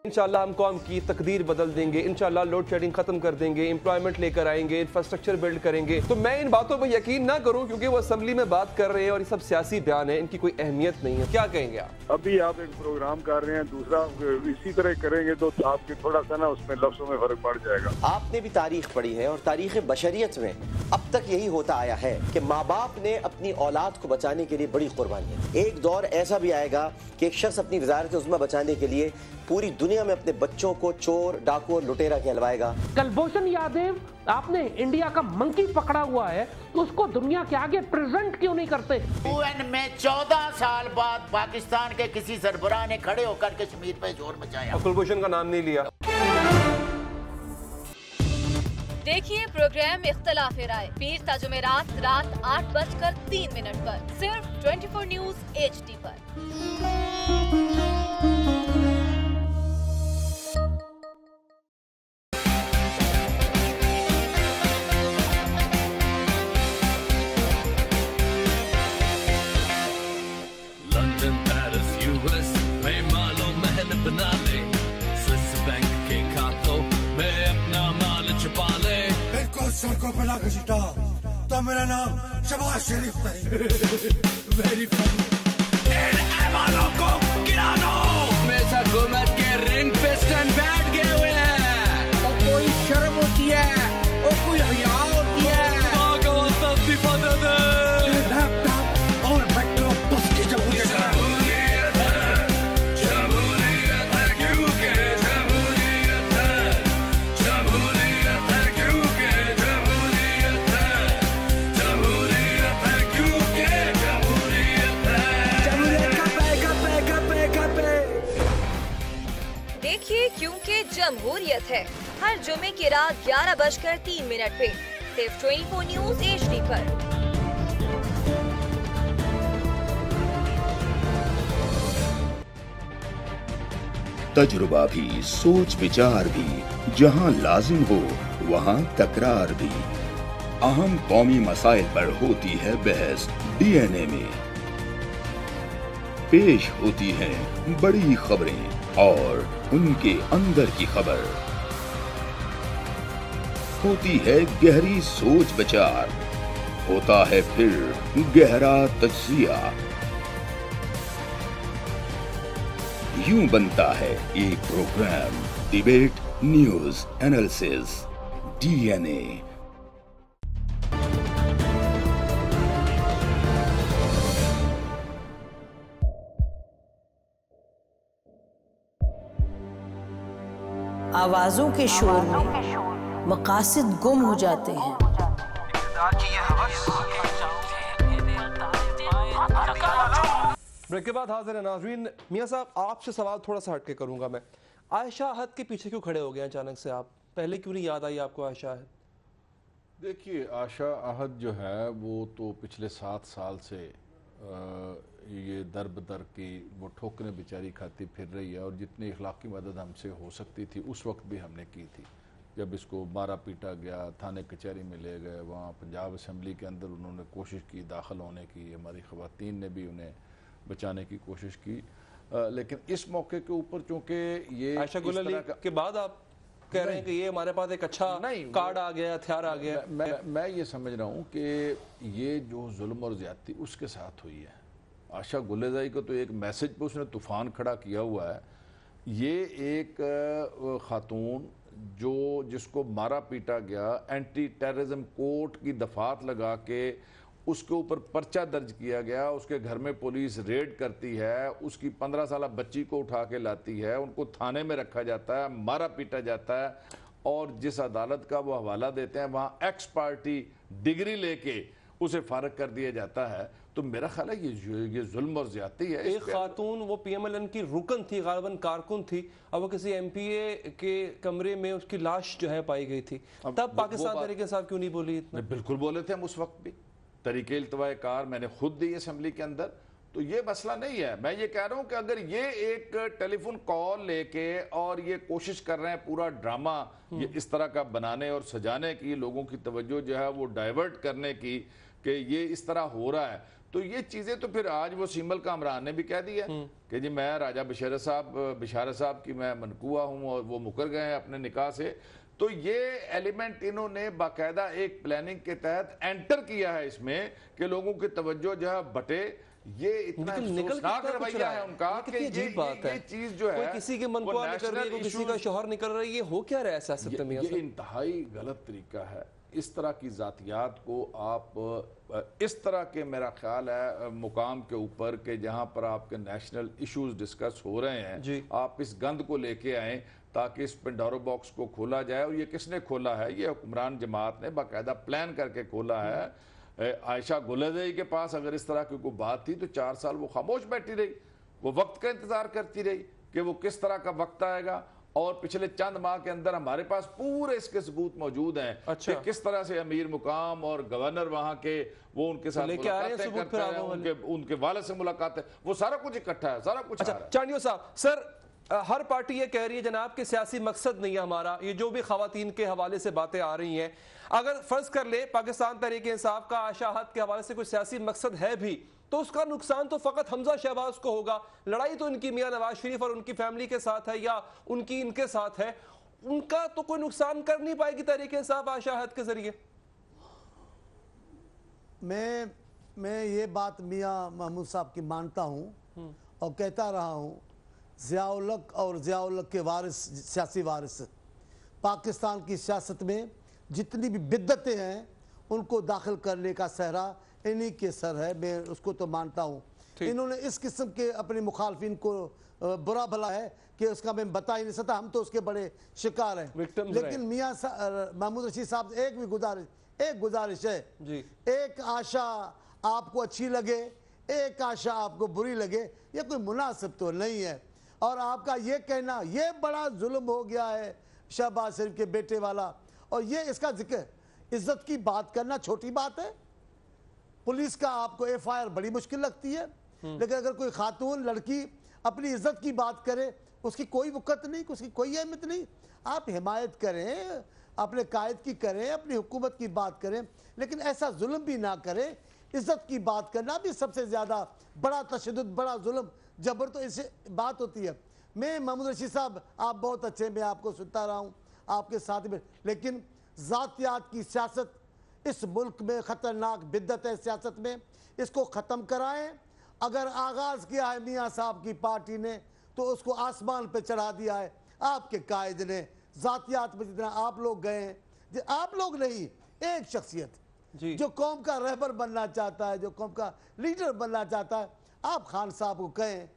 इंशाल्लाह हम कौम की तकदीर बदल देंगे, इंशाल्लाह लोड शेडिंग खत्म कर देंगे, एम्प्लॉयमेंट लेकर आएंगे, इंफ्रास्ट्रक्चर बिल्ड करेंगे। तो मैं इन बातों पर यकीन ना करूं क्योंकि वो असेंबली में बात कर रहे हैं और ये सब सियासी बयान है, इनकी कोई अहमियत नहीं है। क्या कहेंगे आप? अभी आप एक प्रोग्राम कर रहे हैं, दूसरा इसी तरह करेंगे तो आपके थोड़ा सा ना उसमें लफ्जों में फर्क पड़ जाएगा। आपने भी तारीख पढ़ी है और तारीख बशरियत में अब तक यही होता आया है कि माँ बाप ने अपनी औलाद को बचाने के लिए बड़ी कुर्बानियां। एक दौर ऐसा भी आएगा कि एक शख्स अपनी वजारत उज़्मा बचाने के लिए पूरी दुनिया में अपने बच्चों को चोर, डाकू और लुटेरा कहलवाएगा। कुलभूषण यादव, आपने इंडिया का मंकी पकड़ा हुआ है तो उसको दुनिया के आगे प्रेजेंट क्यों नहीं करते? UN में 14 साल बाद पाकिस्तान के किसी सरबराह ने खड़े होकर कश्मीर पे जोर मचाया। कुलभूषण का नाम नहीं लिया। देखिए प्रोग्राम इख्तलाफ राय पीर ता जुमेरात रात 8:03 पर सिर्फ 24 न्यूज़ HD पर। सड़कों पे लाके छिटा तो मेरा नाम शबाज शरीफ नहीं। Very funny. इन ऐवानों को गिरा दो। हमेशा हुकूमत के रिंग पे स्टैंड बैठ गए हुए हैं। तो कोई शर्म होती है और कोई हया होती है। लैपटॉप और मेट्रो बस की जमहूरियत है। क्योंकि जमहूरियत है हर जुमे की रात 11:03 पे सिर्फ 24 न्यूज़ HD पर। तजुर्बा भी, सोच विचार भी, जहां लाजिम हो वहां तकरार भी। अहम कौमी मसाइल पर होती है बहस DNA में। पेश होती हैं बड़ी खबरें और उनके अंदर की खबर। होती है गहरी सोच विचार, होता है फिर गहरा तज्जिया। यूं बनता है एक programme, debate news analysis, DNA. आवाजों के शोर में मकासद गुम हो जाते हैं। ब्रेक के बाद हाजिर है नाजरीन। मियां साहब, आपसे सवाल थोड़ा सा हटके करूंगा मैं। आयशा अहद के पीछे क्यों खड़े हो गए अचानक से आप? पहले क्यों नहीं याद आई आपको आयशा अहद? देखिए, आयशा अहद जो है वो तो पिछले 7 साल से ये दर बदर की वो ठोकरें बेचारी खाती फिर रही है, और जितनी इखलाकी मदद हमसे हो सकती थी उस वक्त भी हमने की थी। जब इसको मारा पीटा गया, थाने कचहरी में ले गए, वहाँ पंजाब असम्बली के अंदर उन्होंने कोशिश की दाखिल होने की, हमारी ख़वातीन ने भी उन्हें बचाने की कोशिश की, लेकिन इस मौके के ऊपर चूँकि ये आयशा गुल अली के बाद आप कह रहे हैं कि ये हमारे पास एक अच्छा कार्ड आ गया, हथियार आ गया। मैं ये समझ रहा हूँ कि ये जो जुल्म और ज़्यादती उसके साथ हुई है। आशा गुलेजाई को तो एक मैसेज पे उसने तूफ़ान खड़ा किया हुआ है। ये एक खातून जिसको मारा पीटा गया, एंटी टेररिज्म कोर्ट की दफात लगा के उसके ऊपर पर्चा दर्ज किया गया, उसके घर में पुलिस रेड करती है, उसकी 15 साल बच्ची को उठा के लाती है, उनको थाने में रखा जाता है, मारा पीटा जाता है, और जिस अदालत का वो हवाला देते हैं वहाँ एक्स पार्टी डिग्री लेके उसे फारग कर दिया जाता है। तो मेरा ख्याल है ये जुल्म और ज्यादती है। एक खातून वो पीएमएलएन की रुकन थी, गालिबन कारकुन थी, अब वो किसी एमपीए के कमरे में उसकी लाश जो है पाई गई थी, तब पाकिस्तान तहरीक इंसाफ क्यों नहीं बोली इतना? बिल्कुल बोले थे हम उस वक्त भी, तरीके इल्तवाए कार मैंने खुद दी असम्बली के अंदर। तो ये मसला नहीं है। मैं ये कह रहा हूं कि अगर ये एक टेलीफोन कॉल लेके और ये कोशिश कर रहे हैं पूरा ड्रामा ये इस तरह का बनाने और सजाने की, लोगों की तवज्जो जो है वो डाइवर्ट करने की कि ये इस तरह हो रहा है, तो ये चीजें तो फिर आज वो सीमल कामरान ने भी कह दिया कि जी मैं राजा बिशारत साहब की मैं मनकुआ हूँ और वो मुकर गए हैं अपने निकाह से। तो ये एलिमेंट इन्होंने बाकायदा एक प्लानिंग के तहत एंटर किया है इसमें कि लोगों की तवज्जो जो है बटे। ये इतना अफसोसनाक रवैया है उनका कि ये चीज जो है किसी के मन को निकल रही है, किसी का शोहर निकल रही है, हो क्या रहा है सियासत में? ये इंतहाई गलत तरीका है। इस तरह की जातियात को आप इस तरह के, मेरा ख्याल है, मुकाम के ऊपर के जहां पर आपके नेशनल इश्यूज डिस्कस हो रहे हैं, आप इस गंद को लेके आए ताकि इस पेंडोरा बॉक्स को खोला जाए। और ये किसने खोला है? ये हुक्मरान जमात ने बाकायदा प्लान करके खोला है। आयशा गुलेजाई के पास अगर इस तरह की कोई बात थी तो 4 साल वो खामोश बैठी रही, वो वक्त का इंतजार करती रही कि वो किस तरह का वक्त आएगा। और पिछले चंद माह के अंदर हमारे पास पूरे इसके सबूत मौजूद हैं। अच्छा। कि किस तरह से अमीर मुकाम और गवर्नर वहां के वो उनके साथ मुलाकातें करते हैं, उनके वाले से मुलाकातें, वो सारा कुछ इकट्ठा है, सारा कुछ। अच्छा, चांडियो साहब, सर हर पार्टी ये कह रही है जनाब कि सियासी मकसद नहीं है हमारा, ये जो भी खवातीन के हवाले से बातें आ रही हैं, अगर फर्ज कर ले पाकिस्तान तहरीक इंसाफ का आशा अहद के हवाले से कोई सियासी मकसद है भी, तो उसका नुकसान तो फकत हमजा शहबाज को होगा। लड़ाई तो इनकी मियां नवाज शरीफ और उनकी फैमिली के साथ है या उनकी इनके साथ है, उनका तो कोई नुकसान कर नहीं पाएगी तहरीक इंसाफ आशा अहद के जरिए। मैं ये बात मियां महमूद साहब की मानता हूं और कहता रहा हूं, ज़िया-उल हक और ज़िया-उल हक के वारिस, सियासी वारिस, पाकिस्तान की सियासत में जितनी भी बिद्दतें हैं उनको दाखिल करने का सहरा इन्हीं के सर है। मैं उसको तो मानता हूँ। इन्होंने इस किस्म के अपने मुखालफिन को बुरा भला है कि उसका मैं बता ही नहीं सकता, हम तो उसके बड़े शिकार हैं। लेकिन मियाँ महमूद रशीद साहब से एक गुजारिश है जी। एक आशा आपको अच्छी लगे, एक आशा आपको बुरी लगे, ये कोई मुनासिब तो नहीं है। और आपका ये कहना ये बड़ा जुल्म हो गया है शहबाज शरीफ के बेटे वाला, और ये इसका जिक्र, इज्जत की बात करना छोटी बात है। पुलिस का आपको एफआईआर बड़ी मुश्किल लगती है, लेकिन अगर कोई खातून लड़की अपनी इज्जत की बात करे उसकी कोई वक़्त नहीं, उसकी कोई अहमियत नहीं। आप हिमायत करें, अपने कायद की करें, अपनी हुकूमत की बात करें, लेकिन ऐसा जुल्म भी ना करें। इज्जत की बात करना भी सबसे ज़्यादा बड़ा तशद्दुद, बड़ा जुल्म, जबर तो इससे बात होती है। मैं महमूद रशीद साहब, आप बहुत अच्छे, मैं आपको सुनता रहा हूँ आपके साथ में, लेकिन जातियात की सियासत इस मुल्क में खतरनाक बिद्दत है सियासत में, इसको ख़त्म कराएं। अगर आगाज़ किया है मियाँ साहब की पार्टी ने तो उसको आसमान पे चढ़ा दिया है आपके कायद ने। जातियात में जितना आप लोग गए हैं, आप लोग नहीं, एक शख्सियत जो कौम का रहबर बनना चाहता है, जो कौम का लीडर बनना चाहता है, आप खान साहब को कहें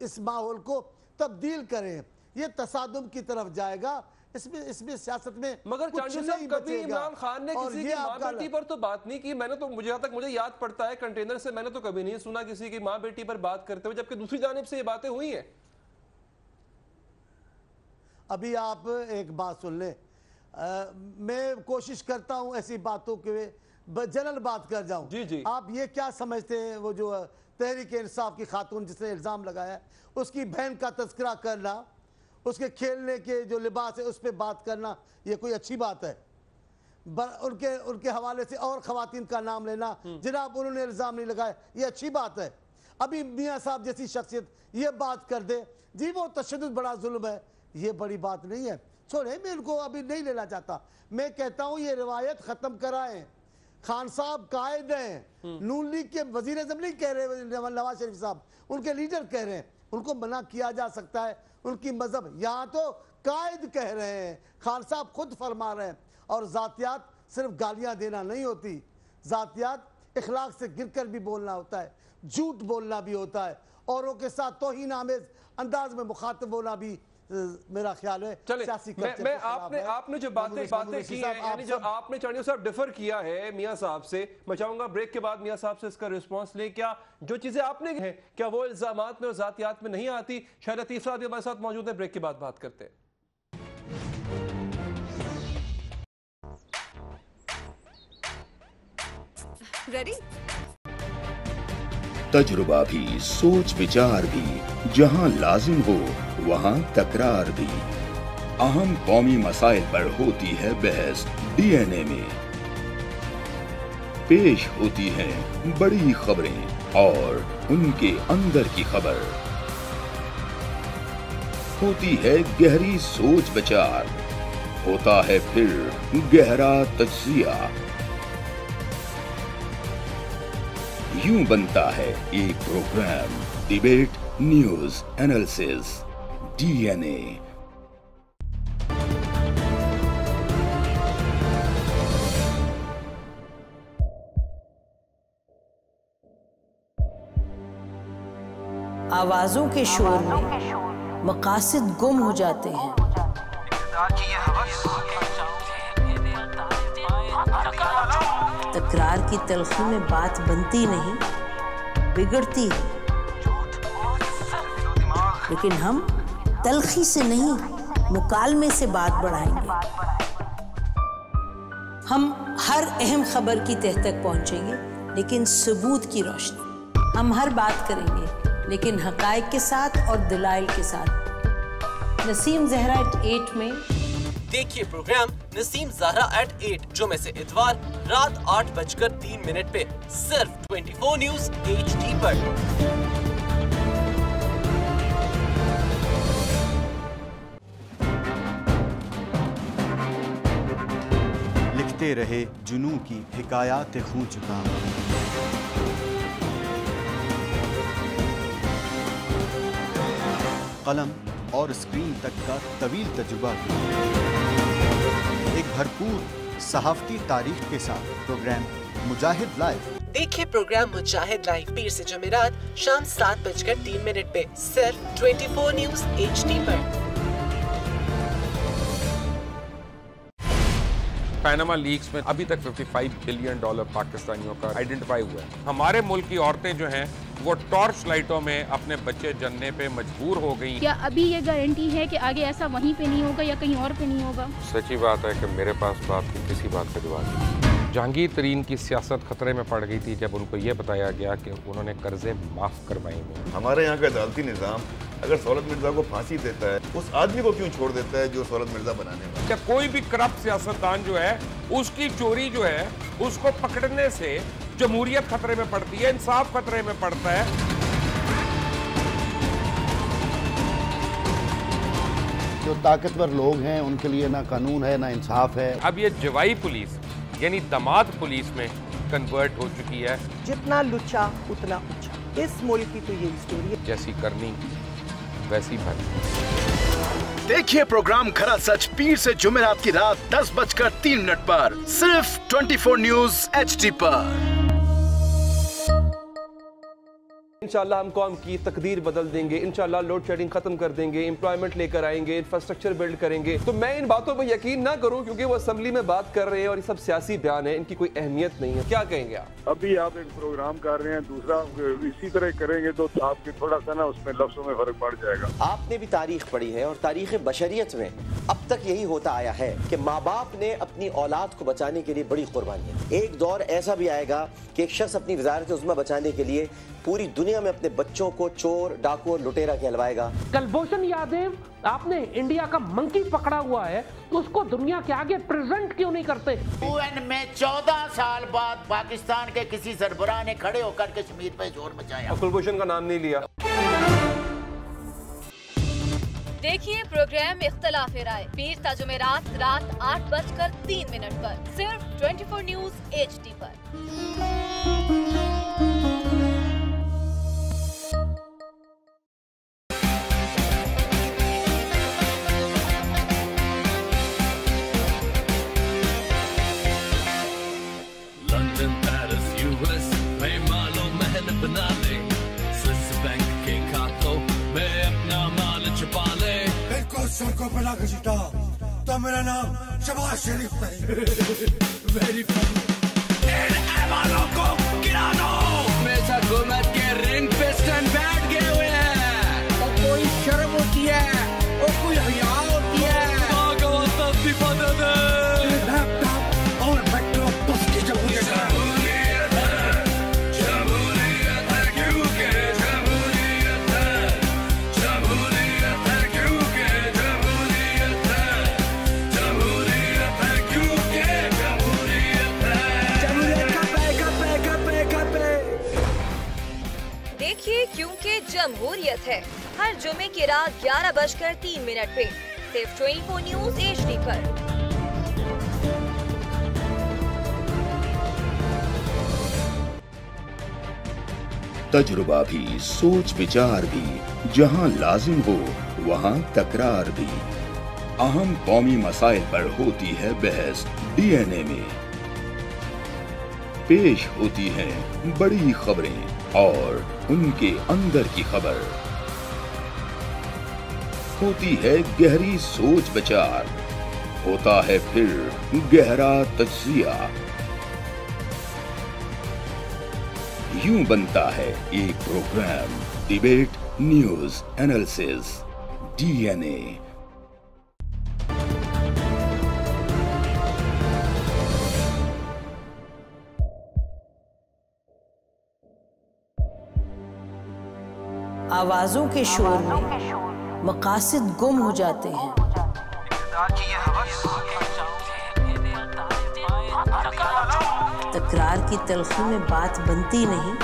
इस माहौल को तब्दील करें। ये तसादुम की तरफ जाएगा, इसमें सियासत में मगर चांडी साहब कभी इमरान खान ने किसी की माँ बेटी पर तो बात नहीं की। मैंने तो मुझे याद पड़ता है कंटेनर से मैंने तो कभी नहीं सुना किसी की माँ बेटी पर बात करते हुए, जबकि दूसरी जानिब से ये बातें हुई हैं। अभी आप एक बात सुन लें, मैं कोशिश करता हूं ऐसी बातों के जनरल बात कर जाऊं। जी। आप ये क्या समझते हैं, वो जो तहरीक इंसाफ की खातून जिसने इल्ज़ाम लगाया, उसकी बहन का तज़किरा करना, उसके खेलने के जो लिबास है उस पर बात करना, ये कोई अच्छी बात है? उनके हवाले से और ख़वातीन का नाम लेना, जनाब उन्होंने इल्ज़ाम नहीं लगाया, ये अच्छी बात है? अभी मियाँ साहब जैसी शख्सियत ये बात कर दे जी वो तशद्दुद बड़ा जुल्म है, ये बड़ी बात नहीं है। छोड़े, मैं इनको अभी नहीं लेना चाहता। मैं कहता हूँ ये रिवायत ख़त्म कराएं। खान साहब कायद हैं, नून लीग के वज़ीर आज़म नहीं कह रहे, नवाज शरीफ साहब उनके लीडर कह रहे हैं, उनको मना किया जा सकता है, उनकी मजहब। यहाँ तो कायद कह रहे हैं, खान साहब खुद फरमा रहे हैं। और जातियात सिर्फ गालियाँ देना नहीं होती, जातियात इखलाक से गिर कर भी बोलना होता है, झूठ बोलना भी होता है, औरों के साथ तौहीन आमेज अंदाज में मुखातिब होना भी मेरा ख्याल है। चले, मैं आपने जो बातें की हैं, यानी जो आपने चांडिया साहब डिफर किया है मियाँ साहब से, मैं चाहूंगा ब्रेक के बाद मियाँ साहब से इसका रिस्पांस लें। क्या जो चीजें आपने हैं क्या वो इल्जामात में और जातियात में नहीं आती? शायद लतीफ साहब हमारे साथ मौजूद है, ब्रेक के बाद बात करते हैं। रेडी? तजुर्बा भी, सोच विचार भी, जहां लाजिम हो वहां तकरार भी। अहम कौमी मसाइल पर होती है बहस डीएनए में। पेश होती हैं बड़ी खबरें और उनके अंदर की खबर। होती है गहरी सोच विचार, होता है फिर गहरा तज्जिया। यूं बनता है एक programme debate news analysis DNA. आवाजों के शोर में मकासद गुम हो जाते हैं। तकरार की तलखी में बात बनती नहीं, बिगड़ती है। लेकिन हम तलखी से नहीं, मुकालमे से बात बढ़ाएंगे। हम हर अहम खबर की तह तक पहुंचेंगे, लेकिन सबूत की रोशनी। हम हर बात करेंगे, लेकिन हकायक के साथ और दलाइल के साथ। नसीम जहरा @8 में देखिए प्रोग्राम नसीम ज़हरा @8 जुमे से इतवार रात 8:03 पे सिर्फ 24 न्यूज़ HD पर। लिखते रहे जुनू की हिकायात खूं चुका। कलम और स्क्रीन तक का तवील तजुर्बा, एक भरपूर सहाफ़ती तारीख के साथ प्रोग्राम मुजाहिद लाइव। देखिए प्रोग्राम मुजाहिद लाइव पीर से जुमेरात शाम 7:03 पे सिर्फ 24 न्यूज़ HD पर। पैनामा लीक्स में अभी तक $55 बिलियन पाकिस्तानियों का आइडेंटिफाई हुआ है। हमारे मुल्क की औरतें जो हैं वो टॉर्च लाइटों में अपने बच्चे जनने पे मजबूर हो गई। क्या अभी ये गारंटी है कि आगे ऐसा वहीं पे नहीं होगा या कहीं और पे नहीं होगा? सच्ची बात है कि मेरे पास बात की किसी बात का जवाब नहीं। जहांगीर तरीन की सियासत खतरे में पड़ गई थी जब उनको ये बताया गया कि उन्होंने कर्जे माफ करवाएंगे। हमारे यहाँ का अदालती निज़ाम अगर सौलत मिर्जा को फांसी देता है, उस आदमी को क्यों छोड़ देता है जो सौलत मिर्जा बनाने वाला? क्या कोई भी करप्ट सियासतदान जो है उसकी चोरी जो है उसको पकड़ने से जमहूरियत खतरे में पड़ती है, इंसाफ खतरे में पड़ता है। जो ताकतवर लोग हैं उनके लिए ना कानून है ना इंसाफ है। अब ये जवाई पुलिस यानी दामाद पुलिस में कन्वर्ट हो चुकी है। जितना लुच्चा उतना ऊंचा, इस मुल्क की तो यही स्टोरी है। जैसी करनी वैसी भरनी। देखिए प्रोग्राम खरा सच पीर से जुमेरात की रात 10:03 पर सिर्फ 24 न्यूज HD पर। इंशाल्लाह हम कौम की तकदीर बदल देंगे, इंशाल्लाह लोड शेडिंग खत्म कर देंगे, एम्प्लॉयमेंट लेकर आएंगे, इंफ्रास्ट्रक्चर बिल्ड करेंगे। तो मैं इन बातों पर यकीन ना करूं क्योंकि वो असेंबली में बात कर रहे हैं और ये सब सियासी बयान है, इनकी कोई अहमियत नहीं है। क्या कहेंगे आप? अभी आप एक प्रोग्राम कर रहे हैं, दूसरा इसी तरह करेंगे तो आपके थोड़ा सा ना उसमें लफ्जों में फर्क पड़ जाएगा। आपने भी तारीख पढ़ी है और तारीख बशरियत में अब तक यही होता आया है कि माँ बाप ने अपनी औलाद को बचाने के लिए बड़ी कुर्बानियां। एक दौर ऐसा भी आएगा कि एक शख्स अपनी वजारत उज़्मा बचाने के लिए पूरी दुनिया में अपने बच्चों को चोर, डाकू और लुटेरा कहलवाएगा। कुलभूषण यादव, आपने इंडिया का मंकी पकड़ा हुआ है तो उसको दुनिया के आगे प्रेजेंट क्यों नहीं करते? UN में 14 साल बाद पाकिस्तान के किसी सरबराह ने खड़े होकर कश्मीर पे जोर मचाया। कुलभूषण का नाम नहीं लिया। देखिए प्रोग्राम इख्तलाफ राय पीर ता जुमेरात रात 8:03 पर सिर्फ 24 न्यूज HD पर। सड़कों पर लाकर छिटा तो मेरा नाम शबाज शरीफ नहीं। Very funny. इन ऐवानों को गिरा दो। हमेशा हुकूमत के रिंग पे स्टैंड बैठ गए हुए हैं। तो कोई शर्म होती है और कोई हया होती है। इस्तीफा दे दे। लैपटॉप और मेट्रो बस की जमहूरियत है। क्योंकि जमहूरियत है हर जुमे की रात 11:03 पे सिर्फ 24 न्यूज HD पर। तजुर्बा भी, सोच विचार भी, जहां लाजिम हो वहां तकरार भी। अहम कौमी मसाइल पर होती है बहस DNA में। पेश होती हैं बड़ी खबरें और उनके अंदर की खबर। होती है गहरी सोच विचार, होता है फिर गहरा तज्जिया। यूं बनता है एक programme debate news analysis DNA। आवाजों के शोर में मकासद गुम हो जाते हैं। तकरार की तलखी में बात बनती नहीं,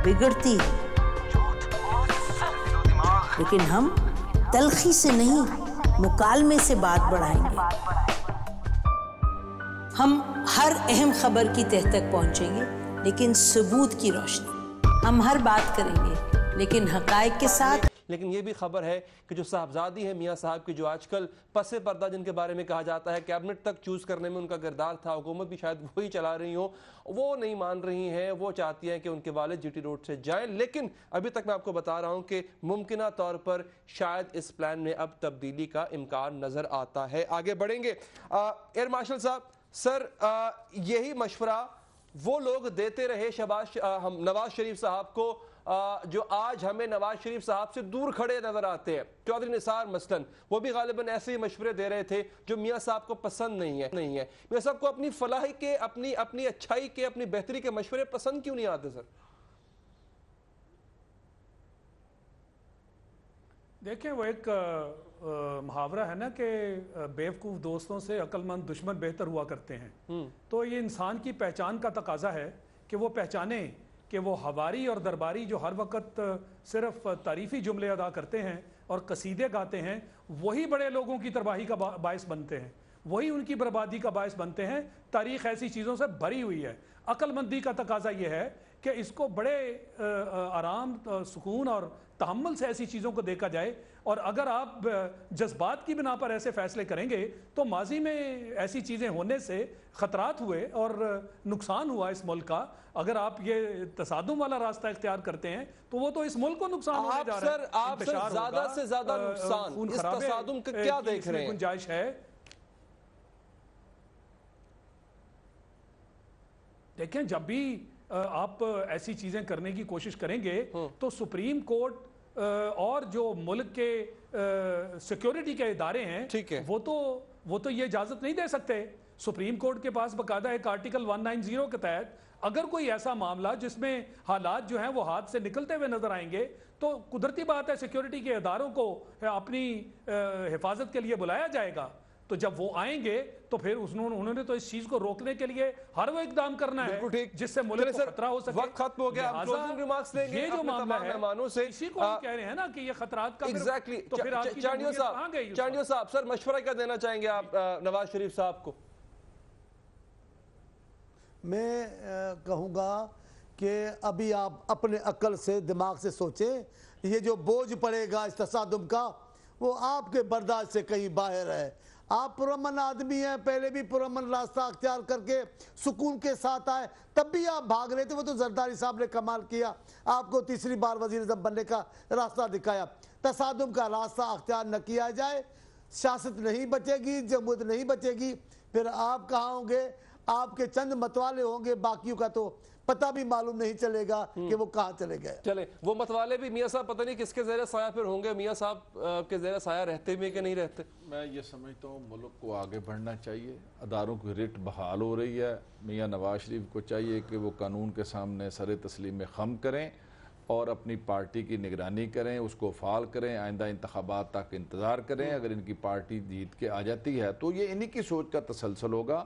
बिगड़ती है। लेकिन हम तलखी से नहीं, मुकालमे से बात बढ़ाएंगे। हम हर अहम खबर की तह तक पहुंचेंगे, लेकिन सबूत की रोशनी। हम हर बात करेंगे लेकिन हकायक के साथ। लेकिन ये भी खबर है कि जो साहबजादी है मियाँ साहब की, जो आजकल पसे पर्दा जिनके बारे में कहा जाता है कैबिनेट तक चूज करने में उनका किरदार था, हुकूमत भी शायद वही चला रही हो, वो नहीं मान रही हैं। वो चाहती हैं कि उनके वालिद GT रोड से जाएं। लेकिन अभी तक मैं आपको बता रहा हूं कि मुमकिना तौर पर शायद इस प्लान में अब तब्दीली का इम्कान नजर आता है। आगे बढ़ेंगे। एयर मार्शल साहब, सर यही मशवरा वो लोग देते रहे नवाज शरीफ साहब को जो आज हमें नवाज शरीफ साहब से दूर खड़े नजर आते हैं। चौधरी निसार मसलन, वो भी गालिबन ऐसे ही मशवरे दे रहे थे जो मियाँ साहब को पसंद नहीं है। मियाँ साहब को अपनी फलाही के, अपनी अच्छाई के, अपनी बेहतरी के मशवरे पसंद क्यों नहीं आते सर? देखिए, वो एक मुहावरा है ना कि बेवकूफ़ दोस्तों से अक्लमंद दुश्मन बेहतर हुआ करते हैं। तो ये इंसान की पहचान का तकाजा है कि वो पहचाने कि वो हवारी और दरबारी जो हर वक्त सिर्फ तारीफ़ी जुमले अदा करते हैं, और कसीदे गाते हैं, वही बड़े लोगों की तबाही का बायस बनते हैं, वही उनकी बर्बादी का बायस बनते हैं। तारीख ऐसी चीज़ों से भरी हुई है। अक्लमंदी का तकाजा यह है कि इसको बड़े आराम, सुकून और तहम्मुल से ऐसी चीज़ों को देखा जाए। और अगर आप जज्बात की बिना पर ऐसे फैसले करेंगे तो माजी में ऐसी चीज़ें होने से ख़तरात हुए और नुकसान हुआ इस मुल्क का। अगर आप ये तसादुम वाला रास्ता इख्तियार करते हैं तो वो तो इस मुल्क को नुकसान होने जा रहा है। आप सर ज़्यादा से ज़्यादा नुकसान इस तसादुम का क्या देख रहे हैं? गुंजाइश है। देखें, जब भी आप ऐसी चीजें करने की कोशिश करेंगे तो सुप्रीम कोर्ट और जो मुल्क के सिक्योरिटी के इदारे हैं, ठीक है, वो तो ये इजाजत नहीं दे सकते। सुप्रीम कोर्ट के पास बकायदा एक आर्टिकल 190 के तहत अगर कोई ऐसा मामला जिसमें हालात जो हैं वो हाथ से निकलते हुए नजर आएंगे तो कुदरती बात है सिक्योरिटी के इदारों को अपनी हिफाजत के लिए बुलाया जाएगा। तो जब वो आएंगे तो फिर उन्होंने तो इस चीज को रोकने के लिए हर वो इकदाम करना है जिससे मुल्क को खतरा हो सके। वक्त खत्म हो गया, आप क्लोजिंग रिमार्क्स लेंगे। ये जो मामला है मेहमानों से इसी को हम कह रहे हैं ना कि ये खतरात का एग्जैक्टली। तो फिर आपकी चांडियो साहब, सर मशवरा क्या देना चाहेंगे आप नवाज शरीफ साहब को? मैं कहूँगा कि अभी आप अपने अक्ल से, दिमाग से सोचें। ये जो बोझ पड़ेगा इस तसादुम का वो आपके बर्दाश्त से कहीं बाहर है। आप पुरअमन आदमी हैं, पहले भी पुरअमन रास्ता अख्तियार करके सुकून के साथ आए, तब भी आप भाग रहे थे। वो तो जरदारी साहब ने कमाल किया, आपको तीसरी बार वज़ीर-ए-आज़म बनने का रास्ता दिखाया। तसादुम का रास्ता अख्तियार न किया जाए, सियासत नहीं बचेगी, जमहूरियत नहीं बचेगी। फिर आप कहाँ होंगे? आपके चंद मतवाले होंगे, बाकियों का तो पता भी मालूम नहीं चलेगा कि वो कहाँ चले गए। चले, वो मतवाले भी मियाँ साहब पता नहीं किसके ज़ेरे साया फिर होंगे। मियाँ साहब के ज़ेरे साया रहते भी कि नहीं रहते? मैं ये समझता हूँ मुल्क को आगे बढ़ना चाहिए, अदारों की रिट बहाल हो रही है। मियाँ नवाज शरीफ को चाहिए कि वो कानून के सामने सर तस्लीम में खम करें और अपनी पार्टी की निगरानी करें, उसको फाल करें, आइंदा इंतखाबात तक इंतज़ार करें। अगर इनकी पार्टी जीत के आ जाती है तो ये इन्हीं की सोच का तसलसल होगा।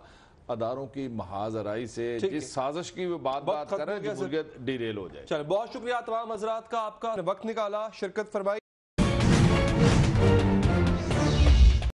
अदारों की महाजराई से जिस साजिश की वो बात कर रहे हैं, जमहूरियत डिरेल हो जाए। चलो, बहुत शुक्रिया तमाम हजरात का, आपका वक्त निकाला, शिरकत फरमाई।